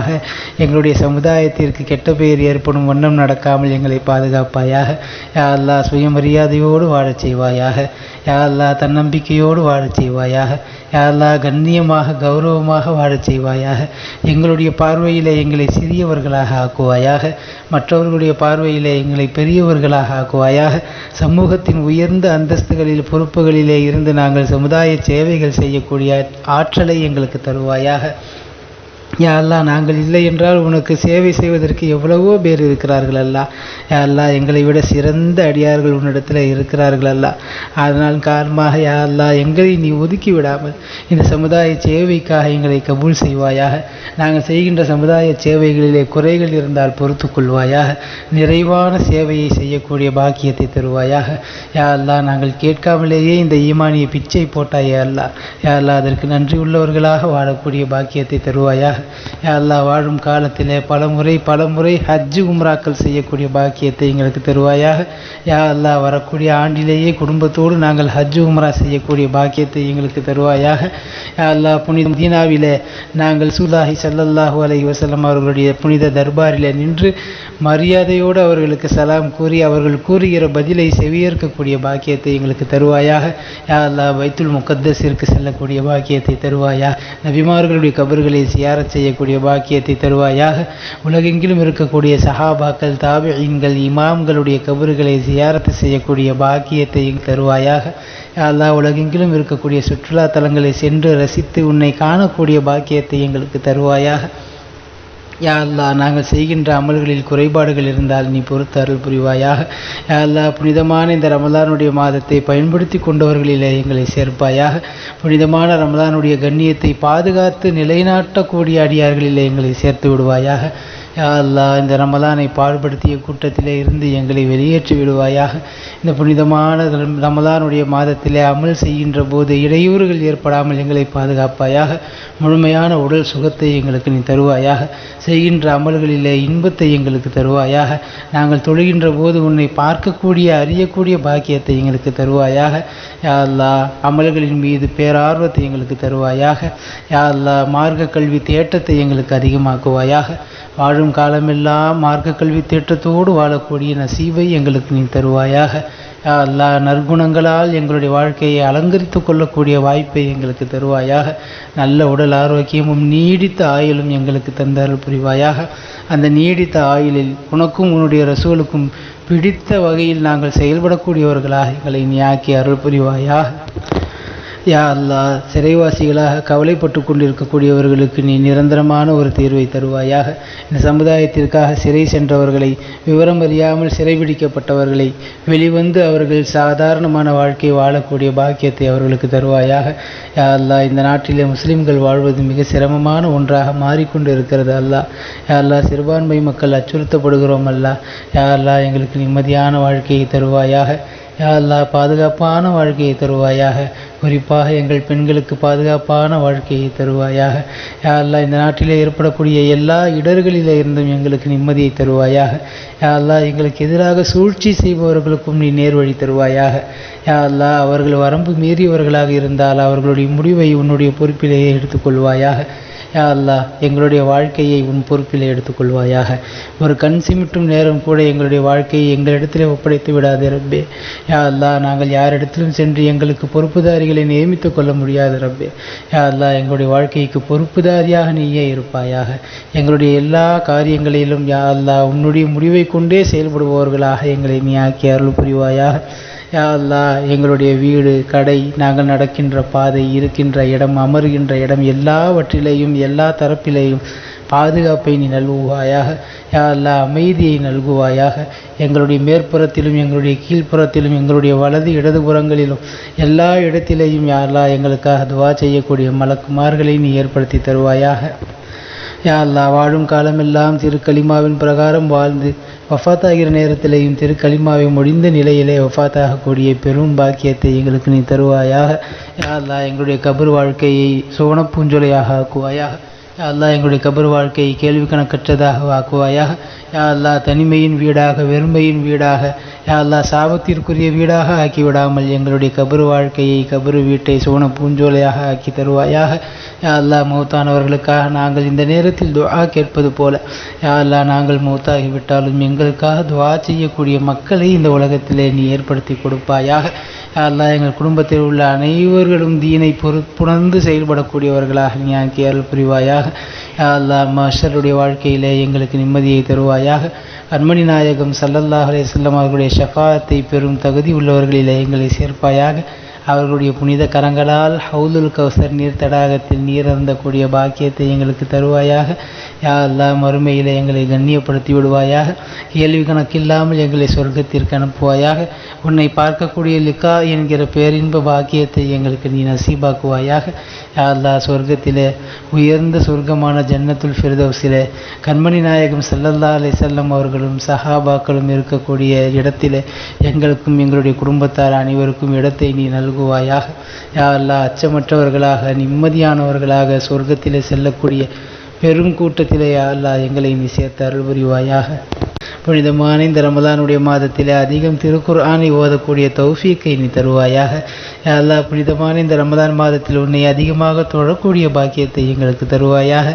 எங்களுடைய சமுதாயத்திற்கு கெட்ட பெயர் ஏற்படும் வண்ணம் நடக்காமல் எங்களை பாதுகாப்பாயாக. யா அல்லாஹ் சுயமரியாதையோடு வாழச் செய்வாயாக. யா அல்லாஹ் தன்னம்பிக்கையோடு வாழச் செய்வாயாக. யா அல்லாஹ் கண்ணியமாக கௌரவமாக வாழச் செய்வாயாக. எங்களுடைய பார்வையிலே எங்களை சிறியவர்களாக ஆக்குவாயாக. மற்றவர்களுடைய பார்வையிலே எங்களை பெரியவர்களாக ஆக்குவாயாக. சமூகத்தின் உயர்ந்த அந்தஸ்துகளில் பொறுப்புகளிலே இருந்து நாங்கள் சமுதாய சேவைகள் செய்யக்கூடிய ஆற்றலை எங்களுக்கு தருவாயாக. யா அல்லாஹ் நாங்கள் இல்லை என்றால் உனக்கு சேவை செய்வதற்கு எவ்வளவோ பேர் இருக்கிறார்கள் அல்லாஹ். யா அல்லாஹ் எங்களை விட சிறந்த அடியார்கள் உன்னிடத்தில் இருக்கிறார்கள் அல்லாஹ். அதனால் காரணமாக யா அல்லாஹ் எங்களை நீ ஒதுக்கி விடாமல் இந்த சமுதாய சேவைக்காக எங்களை கபூல் செய்வாயாக. நாங்கள் செய்கின்ற சமுதாய சேவைகளிலே குறைகள் இருந்தால் பொறுத்து கொள்வாயாக. நிறைவான சேவையை செய்யக்கூடிய பாக்கியத்தை தருவாயாக. யா அல்லாஹ் நாங்கள் கேட்காமலேயே இந்த ஈமானிய பிச்சை போட்டாயே அல்லாஹ். யா அல்லாஹ் அதற்கு நன்றி உள்ளவர்களாக வாழக்கூடிய பாக்கியத்தை தருவாயாக. யா அல்லாஹ் வாழும் காலத்திலே பலமுறை ஹஜ்ஜு உம்ராக்கள் செய்யக்கூடிய பாக்கியத்தை எங்களுக்கு தருவாயாக. யா அல்லாஹ் வரக்கூடிய ஆண்டிலேயே குடும்பத்தோடு நாங்கள் ஹஜ்ஜு உம்ரா செய்யக்கூடிய பாக்கியத்தை எங்களுக்கு தருவாயாக. யா அல்லாஹ் புனித மதீனாவிலே நாங்கள் ரசூலுல்லாஹி ஸல்லல்லாஹு அலைஹி வஸல்லம் அவர்களுடைய புனித தர்பாரிலே நின்று மரியாதையோடு அவர்களுக்கு சலாம் கூறி அவர்கள் கூறுகிற பதிலை செவியேற்கக்கூடிய பாக்கியத்தை எங்களுக்கு தருவாயாக. யா அல்லாஹ் பைத்துல் முகத்தஸிற்கு செல்லக்கூடிய பாக்கியத்தை தருவாயா. நபிமார்களுடைய கபர்களை சியாரத் செய்யக்கூடிய பாக்கியத்தை தருவாயாக. உலகெங்கிலும் இருக்கக்கூடிய சஹாபாக்கள் தாபிஈன்கள் இமாம்களுடைய கபர்களை சியாரத்து செய்யக்கூடிய பாக்கியத்தை தருவாயாக. யா அல்லாஹ் உலகெங்கிலும் இருக்கக்கூடிய சுற்றுலா தலங்களை சென்று ரசித்து உன்னை காணக்கூடிய பாக்கியத்தை எங்களுக்கு தருவாயாக. யா அல்லாஹ் நாங்கள் செய்கின்ற அமல்களில் குறைபாடுகள் இருந்தால் நீ பொறுத்து அருள் புரிவாயாக. யா அல்லாஹ் புனிதமான இந்த ரமலானுடைய மாதத்தை பயன்படுத்தி கொண்டவர்களிலே எங்களை சேர்ப்பாயாக. புனிதமான ரமலானுடைய கண்ணியத்தை பாதுகாத்து நிலைநாட்டக்கூடிய அடியார்களிலே எங்களை சேர்த்து விடுவாயாக. யா அல்லாஹ் இந்த ரமலானை பாடுபடுத்திய கூட்டத்திலே இருந்து எங்களை வெளியேற்றி விடுவாயாக. இந்த புனிதமான ரமலானுடைய மாதத்திலே அமல் செய்கின்ற போது இடையூறுகள் ஏற்படாமல் எங்களை பாதுகாப்பாயாக. முழுமையான உடல் சுகத்தை எங்களுக்கு நீ தருவாயாக. செய்கின்ற அமல்களிலே இன்பத்தை எங்களுக்கு தருவாயாக. நாங்கள் தொழுகின்ற போது உன்னை பார்க்கக்கூடிய அறியக்கூடிய பாக்கியத்தை எங்களுக்கு தருவாயாக. யா அல்லாஹ் அமல்களின் மீது பேரார்வத்தை எங்களுக்கு தருவாயாக. யா அல்லாஹ் மார்க்க கல்வி தேட்டத்தை எங்களுக்கு அதிகமாக்குவாயாக. வாழும் காலமெல்லாம் மார்க்க கல்வி தேட்டத்தோடு வாழக்கூடிய நசீபை எங்களுக்கு நீ தருவாயாக. யா அல்லாஹ் நற்குணங்களால் எங்களுடைய வாழ்க்கையை அலங்கரித்து கொள்ளக்கூடிய வாய்ப்பை எங்களுக்கு தருவாயாக. நல்ல உடல் ஆரோக்கியமும் நீடித்த ஆயுளும் எங்களுக்கு தந்தால் புரிவாயாக. அந்த நீடித்த ஆயுளில் உனக்கும் உன்னுடைய ரசூலுக்கும் பிடித்த வகையில் நாங்கள் செயல்படக்கூடியவர்களாக எங்களை நீ ஆக்கி அருள் புரிவாயாக. யா அல்லாஹ் சிறைவாசிகளாக கவலைப்பட்டு கொண்டிருக்கக்கூடியவர்களுக்கு நீ நிரந்தரமான ஒரு தீர்வை தருவாயாக. இந்த சமுதாயத்திற்காக சிறை சென்றவர்களை, விவரம் அறியாமல் சிறைபிடிக்கப்பட்டவர்களை வெளிவந்து அவர்கள் சாதாரணமான வாழ்க்கை வாழக்கூடிய பாக்கியத்தை அவர்களுக்கு தருவாயாக. யா அல்லாஹ் இந்த நாட்டிலே முஸ்லிம்கள் வாழ்வது மிக சிரமமான ஒன்றாக மாறிக்கொண்டு இருக்கிறது அல்லாஹ். யா அல்லாஹ் சிறுபான்மை மக்கள் அச்சுறுத்தப்படுகிறோம் அல்லாஹ். யா அல்லாஹ் எங்களுக்கு நிம்மதியான வாழ்க்கையை தருவாயாக. யா அல்லாஹ் பாதுகாப்பான வாழ்க்கையை தருவாயாக. குறிப்பாக எங்கள் பெண்களுக்கு பாதுகாப்பான வாழ்க்கையை தருவாயாக. யா அல்லாஹ் இந்த நாட்டிலே ஏற்படக்கூடிய எல்லா இடர்களிலே இருந்தும் எங்களுக்கு நிம்மதியை தருவாயாக. யா அல்லாஹ் எங்களுக்கு எதிராக சூழ்ச்சி செய்பவர்களுக்கும் நீ நேர்வழி தருவாயாக. யா அல்லாஹ் அவர்கள் வரம்பு மீறியவர்களாக இருந்தால் அவர்களுடைய முடிவை உன்னுடைய பொறுப்பிலேயே எடுத்துக்கொள்வாயாக. யா அல்லாஹ் எங்களுடைய வாழ்க்கையை உன் பொறுப்பிலே எடுத்துக்கொள்வாயாக. ஒரு கண் சிமிட்டும் நேரம் கூட எங்களுடைய வாழ்க்கையை எங்களிடத்திலே ஒப்படைத்து விடாதே ரப்பே. யா அல்லாஹ் நாங்கள் யாரிடத்திலும் சென்று எங்களுக்கு பொறுப்புதாரிகளை நியமித்து கொள்ள முடியாது ரப்பே. யா அல்லாஹ் எங்களுடைய வாழ்க்கைக்கு பொறுப்புதாரியாக நீயே இருப்பாயாக. எங்களுடைய எல்லா காரியங்களிலும் யா அல்லாஹ் உன்னுடைய முடிவை கொண்டே செயல்படுபவர்களாக எங்களை நீ ஆக்கி அருள் புரிவாயாக. யா அல்லாஹ் எங்களுடைய வீடு, கடை, நாங்கள் நடக்கின்ற பாதை, இருக்கின்ற இடம், அமர்கின்ற இடம் எல்லாவற்றிலேயும் எல்லா தரப்பிலேயும் பாதுகாப்பை நீ நல்குவாயாக. யா அல்லாஹ் அமைதியை நல்குவாயாக. எங்களுடைய மேற்புறத்திலும் எங்களுடைய கீழ்ப்புறத்திலும் எங்களுடைய வலது இடதுபுறங்களிலும் எல்லா இடத்திலேயும் யா அல்லாஹ் எங்களுக்காக துவா செய்யக்கூடிய மலக்குமார்களை நீ ஏற்படுத்தி தருவாயாக. யா அல்லாஹ் வாழும் காலமெல்லாம் திருக்கலிமாவின் பிரகாரம் வாழ்ந்து வஃபாத்தாகிற நேரத்திலேயும் திருக்கலிமாவை முடிந்த நிலையிலே வஃபாத்தாகக்கூடிய பெரும் பாக்கியத்தை எங்களுக்கு நீ தருவாயாக. யா அல்லாஹ் எங்களுடைய கபர் வாழ்க்கையை சுவனப்பூஞ்சொலையாக ஆக்குவாயாக. யா அல்லாஹ் எங்களுடைய கபர் வாழ்க்கையை கேள்வி கணக்கற்றதாக ஆக்குவாயாக. யா அல்லாஹ் தனிமையின் வீடாக, வெறுமையின் வீடாக, யா அல்லாஹ் சாபத்திற்குரிய வீடாக ஆக்கிவிடாமல் எங்களுடைய கபர் வாழ்க்கையை, கபர் வீட்டை சுவன பூஞ்சோலையாக ஆக்கி தருவாயாக. யா அல்லாஹ் மௌத்தானவர்களுக்காக நாங்கள் இந்த நேரத்தில் துஆ கேட்பது போல யா அல்லாஹ் நாங்கள் மௌத்தாகிவிட்டாலும் எங்களுக்காக துஆ செய்யக்கூடிய மக்களை இந்த உலகத்திலே நீ ஏற்படுத்தி கொடுப்பாயாக. யா அல்லாஹ் எங்கள் குடும்பத்தில் உள்ள அனைவர்களும் தீனை பொறுப்புணர்ந்து செயல்படக்கூடியவர்களாக நீ ஆக்கி அருள் புரிவாயாக. யா அல்லாஹ் மஹ்ஷருடைய வாழ்க்கையிலே எங்களுக்கு நிம்மதியை தருவாயாக. அன்மணி நாயகம் ஸல்லல்லாஹு அலைஹி வஸல்லம் அவர்களுடைய ஷஃபாஅத்தை பெறும் தகுதி உள்ளவர்களிலே எங்களை சேர்ப்பாயாக. அவர்களுடைய புனித கரங்களால் ஹவுலுல் கௌசர் நீர் தடாகத்தில் நீர் அருந்தக்கூடிய பாக்கியத்தை எங்களுக்கு தருவாயாக. யா அல்லாஹ் மறுமையிலே எங்களை கண்ணியப்படுத்தி விடுவாயாக. கேள்வி கணக்கில்லாமல் எங்களை சொர்க்கத்திற்கு அனுப்புவாயாக. உன்னை பார்க்கக்கூடிய லிகா என்கிற பேரின்ப பாக்கியத்தை எங்களுக்கு நீ நசீபாக்குவாயாக. யா அல்லாஹ் சொர்க்கத்திலே உயர்ந்த சொர்க்கமான ஜன்னத்துல் ஃபிர்தௌஸிலே கண்மணி நாயகம் ஸல்லல்லாஹு அலைஹி வஸல்லம் அவர்களும் சஹாபாக்களும் இருக்கக்கூடிய இடத்திலே எங்களுக்கும் எங்களுடைய குடும்பத்தார் அனைவருக்கும் இடத்தை நீ நல்குவாயாக. யா அல்லாஹ் அச்சமற்றவர்களாக நிம்மதியானவர்களாக சொர்க்கத்திலே செல்லக்கூடிய பெருங்கூட்டத்திலே யா அல்லாஹ் எங்களை நீ சேர்த்து அருள் புரிவாயாக. புனிதமான இந்த ரமலானுடைய மாதத்திலே அதிகம் திருக்குர்ஆனை ஓதக்கூடிய தௌஃபீக்கை நீ தருவாயாக. யா அல்லாஹ் புனிதமான இந்த ரமலான் மாதத்தில் உன்னை அதிகமாக தொழக்கூடிய பாக்கியத்தை எங்களுக்கு தருவாயாக.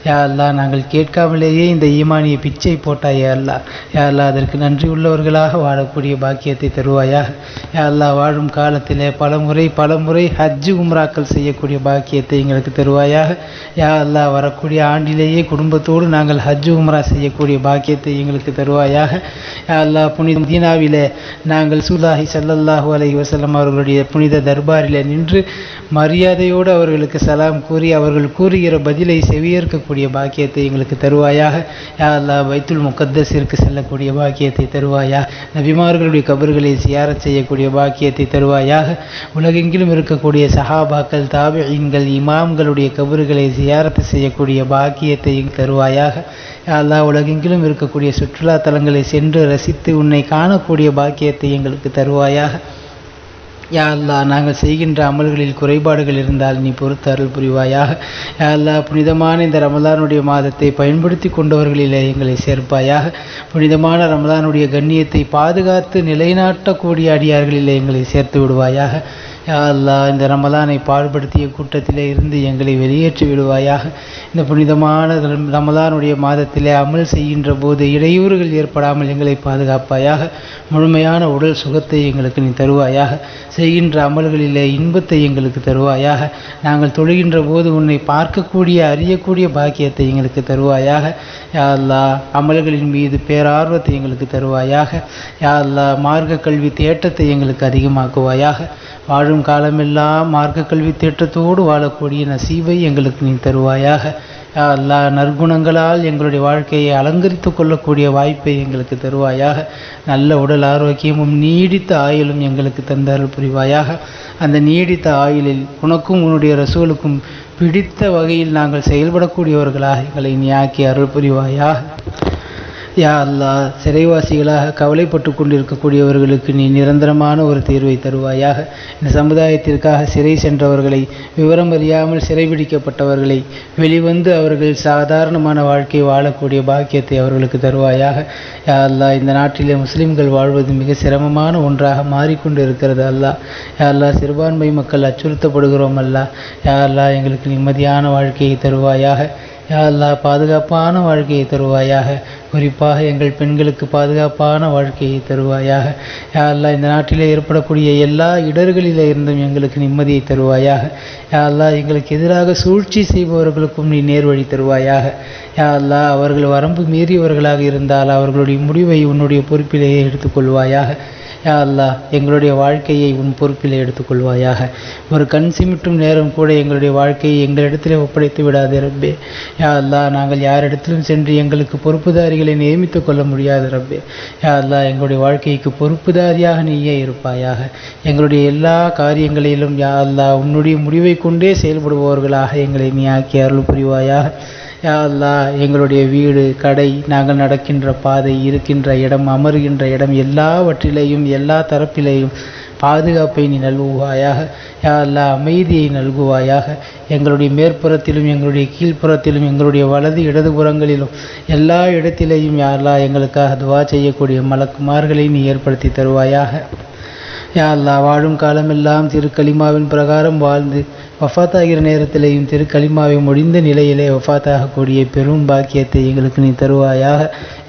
யா அல்லாஹ் நாங்கள் கேட்காமலேயே இந்த ஈமானிய பிச்சை போட்டாய் யா அல்லாஹ். யா அல்லாஹ் அதற்கு நன்றி உள்ளவர்களாக வாழக்கூடிய பாக்கியத்தை தருவாயாக. யா அல்லாஹ் வாழும் காலத்திலே பல முறை ஹஜ்ஜு உம்ராக்கள் செய்யக்கூடிய பாக்கியத்தை எங்களுக்கு தருவாயாக. யா அல்லாஹ் வரக்கூடிய ஆண்டிலேயே குடும்பத்தோடு நாங்கள் ஹஜ்ஜு உம்ரா செய்யக்கூடிய பாக்கியத்தை எங்களுக்கு தருவாயாக. யா அல்லாஹ் புனித மதீனாவிலே நாங்கள் ரசூலுல்லாஹி ஸல்லல்லாஹு அலைஹி வஸல்லம் அவர்களுடைய புனித தர்பாரிலே நின்று மரியாதையோடு அவர்களுக்கு சலாம் கூறி அவர்கள் கூறுகிற பதிலை செவியேற்கக்கூடிய செய்யக்கூடிய பாக்கியத்தை எங்களுக்கு தருவாயாக. யா அல்லாஹ் பைத்துல் முகத்தஸிற்கு செல்லக்கூடிய பாக்கியத்தை தருவாயா. நபிமார்களுடைய கபர்களை சியாரத் செய்யக்கூடிய பாக்கியத்தை தருவாயாக. உலகெங்கிலும் இருக்கக்கூடிய சஹாபாக்கள், தாபிஈன்கள், இமாம்களுடைய கபர்களை சியாரத்து செய்யக்கூடிய பாக்கியத்தை தருவாயாக. யா அல்லாஹ் உலகெங்கிலும் இருக்கக்கூடிய சுற்றுலா தலங்களை சென்று ரசித்து உன்னை காணக்கூடிய பாக்கியத்தை எங்களுக்கு தருவாயாக. யா அல்லாஹ் நாங்கள் செய்கின்ற அமல்களில் குறைபாடுகள் இருந்தால் நீ பொறுத்து அருள் புரிவாயாக. யா அல்லாஹ் புனிதமான இந்த ரமலானுடைய மாதத்தை பயன்படுத்தி கொண்டவர்களிலே எங்களை சேர்ப்பாயாக. புனிதமான ரமலானுடைய கண்ணியத்தை பாதுகாத்து நிலைநாட்டக்கூடிய அடியார்களிலே எங்களை சேர்த்து விடுவாயாக. யா அல்லாஹ் இந்த ரமலானை பாடுபடுத்திய கூட்டத்திலே இருந்து எங்களை வெளியேற்றி விடுவாயாக. இந்த புனிதமான ரமலானுடைய மாதத்திலே அமல் செய்கின்ற போது இடையூறுகள் ஏற்படாமல் எங்களை பாதுகாப்பாயாக. முழுமையான உடல் சுகத்தை எங்களுக்கு நீ தருவாயாக. செய்கின்ற அமல்களிலே இன்பத்தை எங்களுக்கு தருவாயாக. நாங்கள் தொழுகின்ற போது உன்னை பார்க்கக்கூடிய அறியக்கூடிய பாக்கியத்தை எங்களுக்கு தருவாயாக. யா அல்லாஹ் அமல்களின் மீது பேரார்வத்தை எங்களுக்கு தருவாயாக. யா அல்லாஹ் மார்க்க கல்வி தேட்டத்தை எங்களுக்கு அதிகமாக்குவாயாக. வாழும் காலமெல்லாம் மார்க்க கல்வி தேட்டத்தோடு வாழக்கூடிய நசீபை எங்களுக்கு நீ தருவாயாக. யா அல்லாஹ் நற்குணங்களால் எங்களுடைய வாழ்க்கையை அலங்கரித்து கொள்ளக்கூடிய வாய்ப்பை எங்களுக்கு தருவாயாக. நல்ல உடல் ஆரோக்கியமும் நீடித்த ஆயுளும் எங்களுக்கு தந்தால் புரிவாயாக. அந்த நீடித்த ஆயுளில் உனக்கும் உன்னுடைய ரசூலுக்கும் பிடித்த வகையில் நாங்கள் செயல்படக்கூடியவர்களாக எங்களை நீ ஆக்கி அருள் புரிவாயாக. யா அல்லாஹ் சிறைவாசிகளாக கவலைப்பட்டு கொண்டிருக்கக்கூடியவர்களுக்கு நீ நிரந்தரமான ஒரு தீர்வை தருவாயாக. இந்த சமுதாயத்திற்காக சிறை சென்றவர்களை, விவரம் அறியாமல் சிறைபிடிக்கப்பட்டவர்களை வெளிவந்து அவர்கள் சாதாரணமான வாழ்க்கை வாழக்கூடிய பாக்கியத்தை அவர்களுக்கு தருவாயாக. யா அல்லாஹ் இந்த நாட்டிலே முஸ்லிம்கள் வாழ்வது மிக சிரமமான ஒன்றாக மாறிக்கொண்டு இருக்கிறது அல்லாஹ். யா அல்லாஹ் சிறுபான்மை மக்கள் அச்சுறுத்தப்படுகிறோம் அல்லாஹ். யா அல்லாஹ் எங்களுக்கு நிம்மதியான வாழ்க்கையை தருவாயாக. யா அல்லாஹ் பாதுகாப்பான வாழ்க்கையை தருவாயாக. குறிப்பாக எங்கள் பெண்களுக்கு பாதுகாப்பான வாழ்க்கையை தருவாயாக. யா அல்லாஹ் இந்த நாட்டிலே ஏற்படக்கூடிய எல்லா இடர்களிலே இருந்தும் எங்களுக்கு நிம்மதியை தருவாயாக. யா அல்லாஹ் எங்களுக்கு எதிராக சூழ்ச்சி செய்பவர்களுக்கும் நீ நேர்வழி தருவாயாக. யா அல்லாஹ் அவர்கள் வரம்பு மீறியவர்களாக இருந்தால் அவர்களுடைய முடிவை உன்னுடைய பொறுப்பிலேயே எடுத்துக்கொள்வாயாக. யா அல்லாஹ் எங்களுடைய வாழ்க்கையை உன் பொறுப்பில் எடுத்துக்கொள்வாயாக. ஒரு கண் சிமிட்டும் நேரம் கூட எங்களுடைய வாழ்க்கையை எங்களிடத்திலே ஒப்படைத்து விடாது ரப்பே. யா அல்லாஹ் நாங்கள் யாரிடத்திலும் சென்று எங்களுக்கு பொறுப்புதாரிகளை நியமித்து கொள்ள முடியாது ரப்பே. யா அல்லாஹ் எங்களுடைய வாழ்க்கைக்கு பொறுப்புதாரியாக நீயே இருப்பாயாக. எங்களுடைய எல்லா காரியங்களிலும் யா அல்லாஹ் உன்னுடைய முடிவை கொண்டே செயல்படுபவர்களாக எங்களை நீ ஆக்கி அருள் புரிவாயாக. யா அல்லாஹ் எங்களுடைய வீடு, கடை, நாங்கள் நடக்கின்ற பாதை, இருக்கின்ற இடம், அமர்கின்ற இடம் எல்லாவற்றிலேயும் எல்லா தரப்பிலேயும் பாதுகாப்பை நீ நல்குவாயாக. யா அல்லாஹ் அமைதியை நல்குவாயாக. எங்களுடைய மேற்புறத்திலும் எங்களுடைய கீழ்ப்புறத்திலும் எங்களுடைய வலது இடதுபுறங்களிலும் எல்லா இடத்திலேயும் யா அல்லாஹ் எங்களுக்காக துவா செய்யக்கூடிய மலக்குமார்களை நீ ஏற்படுத்தி தருவாயாக. யா அல்லாஹ் வாழும் காலமெல்லாம் திருக்கலிமாவின் பிரகாரம் வாழ்ந்து வஃபாத்தாகிற நேரத்திலேயும் திருக்கலிமாவை முடிந்த நிலையிலே வஃபாத்தாகக்கூடிய பெரும் பாக்கியத்தை எங்களுக்கு நீ தருவாயாக.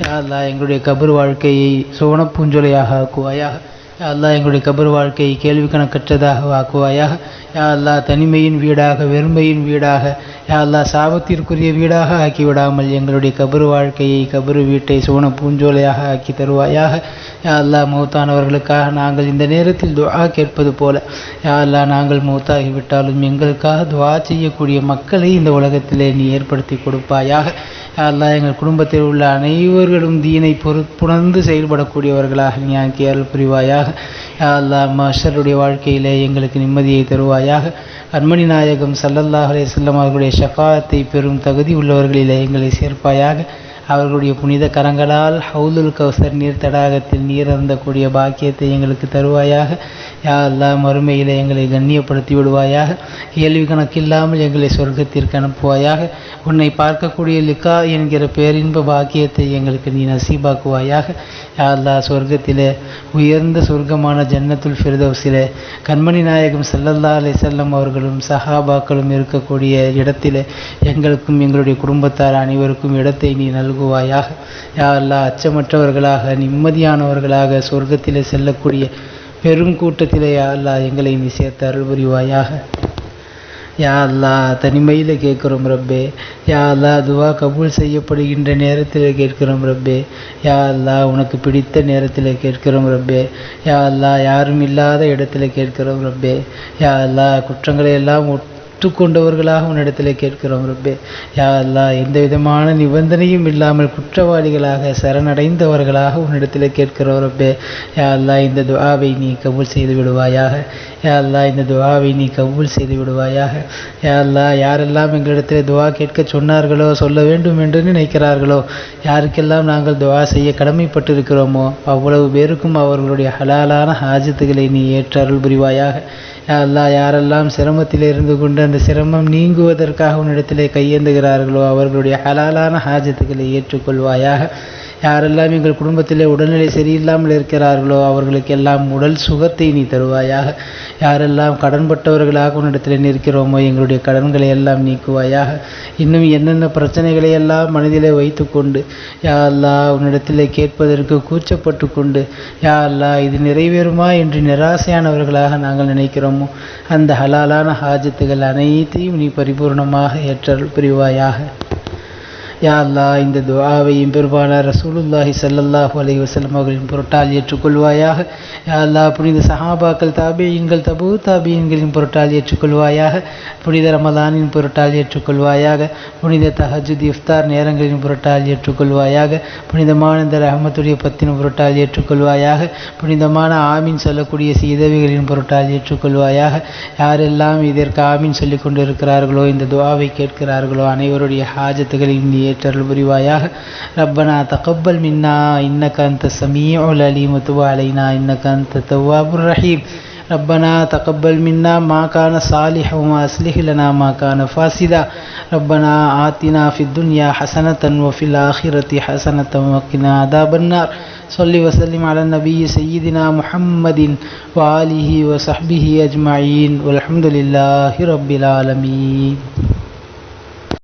யா அல்லாஹ் எங்களுடைய கபர் வாழ்க்கையை சுவனப்பூஞ்சொலையாக ஆக்குவாயாக. யா அல்லாஹ் எங்களுடைய கபர் வாழ்க்கையை கேள்வி கணக்கற்றதாக ஆக்குவாயாக. யா அல்லாஹ் தனிமையின் வீடாக, வெறுமையின் வீடாக, யா அல்லாஹ் சாபத்திற்குரிய வீடாக ஆக்கிவிடாமல் எங்களுடைய கபர் வாழ்க்கையை, கபர் வீட்டை சுவன பூஞ்சோலையாக ஆக்கி தருவாயாக. யா அல்லாஹ் மௌத்தானவர்களுக்காக நாங்கள் இந்த நேரத்தில் துஆ கேட்பது போல யா அல்லாஹ் நாங்கள் மௌத்தாகிவிட்டாலும் எங்களுக்காக துஆ செய்யக்கூடிய மக்களை இந்த உலகத்திலே நீ ஏற்படுத்தி கொடுப்பாயாக. யா அல்லாஹ் எங்கள் குடும்பத்தில் உள்ள அனைவர்களும் தீனை பொறுப்புணர்ந்து செயல்படக்கூடியவர்களாக நீ ஆக்கி அருள் புரிவாயாக. யா அல்லாஹ் மஹ்ஷருடைய வாழ்க்கையிலே எங்களுக்கு நிம்மதியை தருவாயாக. அன்மணி நாயகம் ஸல்லல்லாஹு அலைஹி வஸல்லம் அவர்களுடைய ஷஃபாஅத்தை பெறும் தகுதி உள்ளவர்களிலே எங்களை சேர்ப்பாயாக. அவர்களுடைய புனித கரங்களால் ஹவுலுல் கௌசர் நீர் தடாகத்தில் நீர் அருந்தக்கூடிய பாக்கியத்தை எங்களுக்கு தருவாயாக. யா அல்லாஹ் மறுமையிலே எங்களை கண்ணியப்படுத்தி விடுவாயாக. கேள்வி கணக்கில்லாமல் எங்களை சொர்க்கத்திற்கு அனுப்புவாயாக. உன்னை பார்க்கக்கூடிய லிகா என்கிற பேரின்ப பாக்கியத்தை எங்களுக்கு நீ நசீபாக்குவாயாக. யா அல்லாஹ் சொர்க்கத்திலே உயர்ந்த சொர்க்கமான ஜன்னத்துல் ஃபிர்தௌஸிலே கண்மணி நாயகம் ஸல்லல்லாஹு அலைஹி வஸல்லம் அவர்களும் சஹாபாக்களும் இருக்கக்கூடிய இடத்திலே எங்களுக்கும் எங்களுடைய குடும்பத்தார் அனைவருக்கும் இடத்தை நீ நல்குவாயாக. யா அல்லாஹ் அச்சமற்றவர்களாக நிம்மதியானவர்களாக சொர்க்கத்திலே செல்லக்கூடிய பெருங்கூட்டத்திலே யா அல்லாஹ் எங்களை நீ சேர்த்து அருள் புரிவாயாக. யா அல்லாஹ் தனிமையில் கேட்குறோம் ரப்பே. யா அல்லாஹ் துவா கபூல் செய்யப்படுகின்ற நேரத்தில் கேட்கிறோம் ரப்பே. யா அல்லாஹ் உனக்கு பிடித்த நேரத்தில் கேட்கிறோம் ரப்பே. யா அல்லாஹ் யாரும் இல்லாத இடத்துல கேட்கிறோம் ரப்பே. யா அல்லாஹ் குற்றங்களை எல்லாம் கற்றுக்கொண்டவர்களாக உன்னிடத்திலே கேட்கிறோம் ரப்பே. யா அல்லாஹ், எந்த விதமான நிபந்தனையும் இல்லாமல் குற்றவாளிகளாக சரணடைந்தவர்களாக உன்னிடத்திலே கேட்கிறோம் ரப்பே. யா அல்லாஹ், இந்த துஆவை நீ கபூல் செய்து விடுவாயாக. யா அல்லாஹ், இந்த துஆவை நீ கபூல் செய்து விடுவாயாக. யா அல்லாஹ், யாரெல்லாம் எங்களிடத்திலே துஆ கேட்க சொன்னார்களோ, சொல்ல வேண்டும் என்று நினைக்கிறார்களோ, யாருக்கெல்லாம் நாங்கள் துஆ செய்ய கடமைப்பட்டிருக்கிறோமோ அவ்வளவு பேருக்கும் அவர்களுடைய ஹலாலான ஹாஜத்துகளை நீ ஏற்று அருள் புரிவாயாக. யா அல்லாஹ், யாரெல்லாம் சிரமத்தில் இருந்து கொண்டு அந்த சிரமம் நீங்குவதற்காக உன்னிடத்திலே கையேந்துகிறார்களோ அவர்களுடைய ஹலாலான ஹாஜத்துக்களை ஏற்றுக்கொள்வாயாக. யாரெல்லாம் எங்கள் குடும்பத்திலே உடல்நிலை சரியில்லாமல் இருக்கிறார்களோ அவர்களுக்கெல்லாம் உடல் சுகத்தை நீ தருவாயாக. யாரெல்லாம் கடன்பட்டவர்களாக உன்னிடத்தில் நிற்கிறோமோ எங்களுடைய கடன்களை எல்லாம் நீக்குவாயாக. இன்னும் என்னென்ன பிரச்சனைகளை எல்லாம் மனதிலே வைத்து கொண்டு யா அல்லாஹ் உன்னிடத்திலே கேட்பதற்கு கூச்சப்பட்டு கொண்டு யா அல்லாஹ் இது நிறைவேறுமா என்று நிராசையானவர்களாக நாங்கள் நினைக்கிறோமோ அந்த ஹலாலான ஹாஜத்துகள் அனைத்தையும் நீ பரிபூர்ணமாக ஏற்றல் புரிவாயாக. யா அல்லாஹ், இந்த துஆவையும் பெருமானார் ரசூலுல்லாஹி ஸல்லல்லாஹு அலைஹி வஸல்லம் அவர்களின் பொருட்டால் ஏற்றுக்கொள்வாயாக. யா அல்லாஹ், புனித சஹாபாக்கள், தாபீன்கள், தபூ தாபீன்களின் பொருட்டால் ஏற்றுக்கொள்வாயாக. புனித ரமலானின் பொருட்டால் ஏற்றுக்கொள்வாயாக. புனித தஹஜ்ஜுத் இஃப்தார் நேரங்களின் பொருட்டால் ஏற்றுக்கொள்வாயாக. புனிதமான இந்த ரஹமத்துடைய பத்தின் பொருட்டால் ஏற்றுக்கொள்வாயாக. புனிதமான ஆமீன் சொல்லக்கூடிய சீதவிகளின் பொருட்டால் ஏற்றுக்கொள்வாயாக. யாரெல்லாம் இதற்கு ஆமீன் சொல்லிக் கொண்டிருக்கிறார்களோ, இந்த துஆவை கேட்கிறார்களோ அனைவருடைய ஹாஜத்துகளையும் நீ ஏற்றருள் புரிவாயாக. ரப்பனா தகப்பல் மின்னா இன்னக அன்த ஸமீஉல் அலீம் வ துப் அலைனா இன்னக அன்த தவ்வாபுர் ரஹீம். ربنا تقبل منا ما كان صالحا وأصلح لنا ما كان فاسدا. ربنا آتنا في الدنيا حسنة وفي الآخرة حسنة وقنا عذاب النار. صل وسلم على النبي سيدنا محمد وآله وصحبه أجمعين والحمد لله رب العالمين.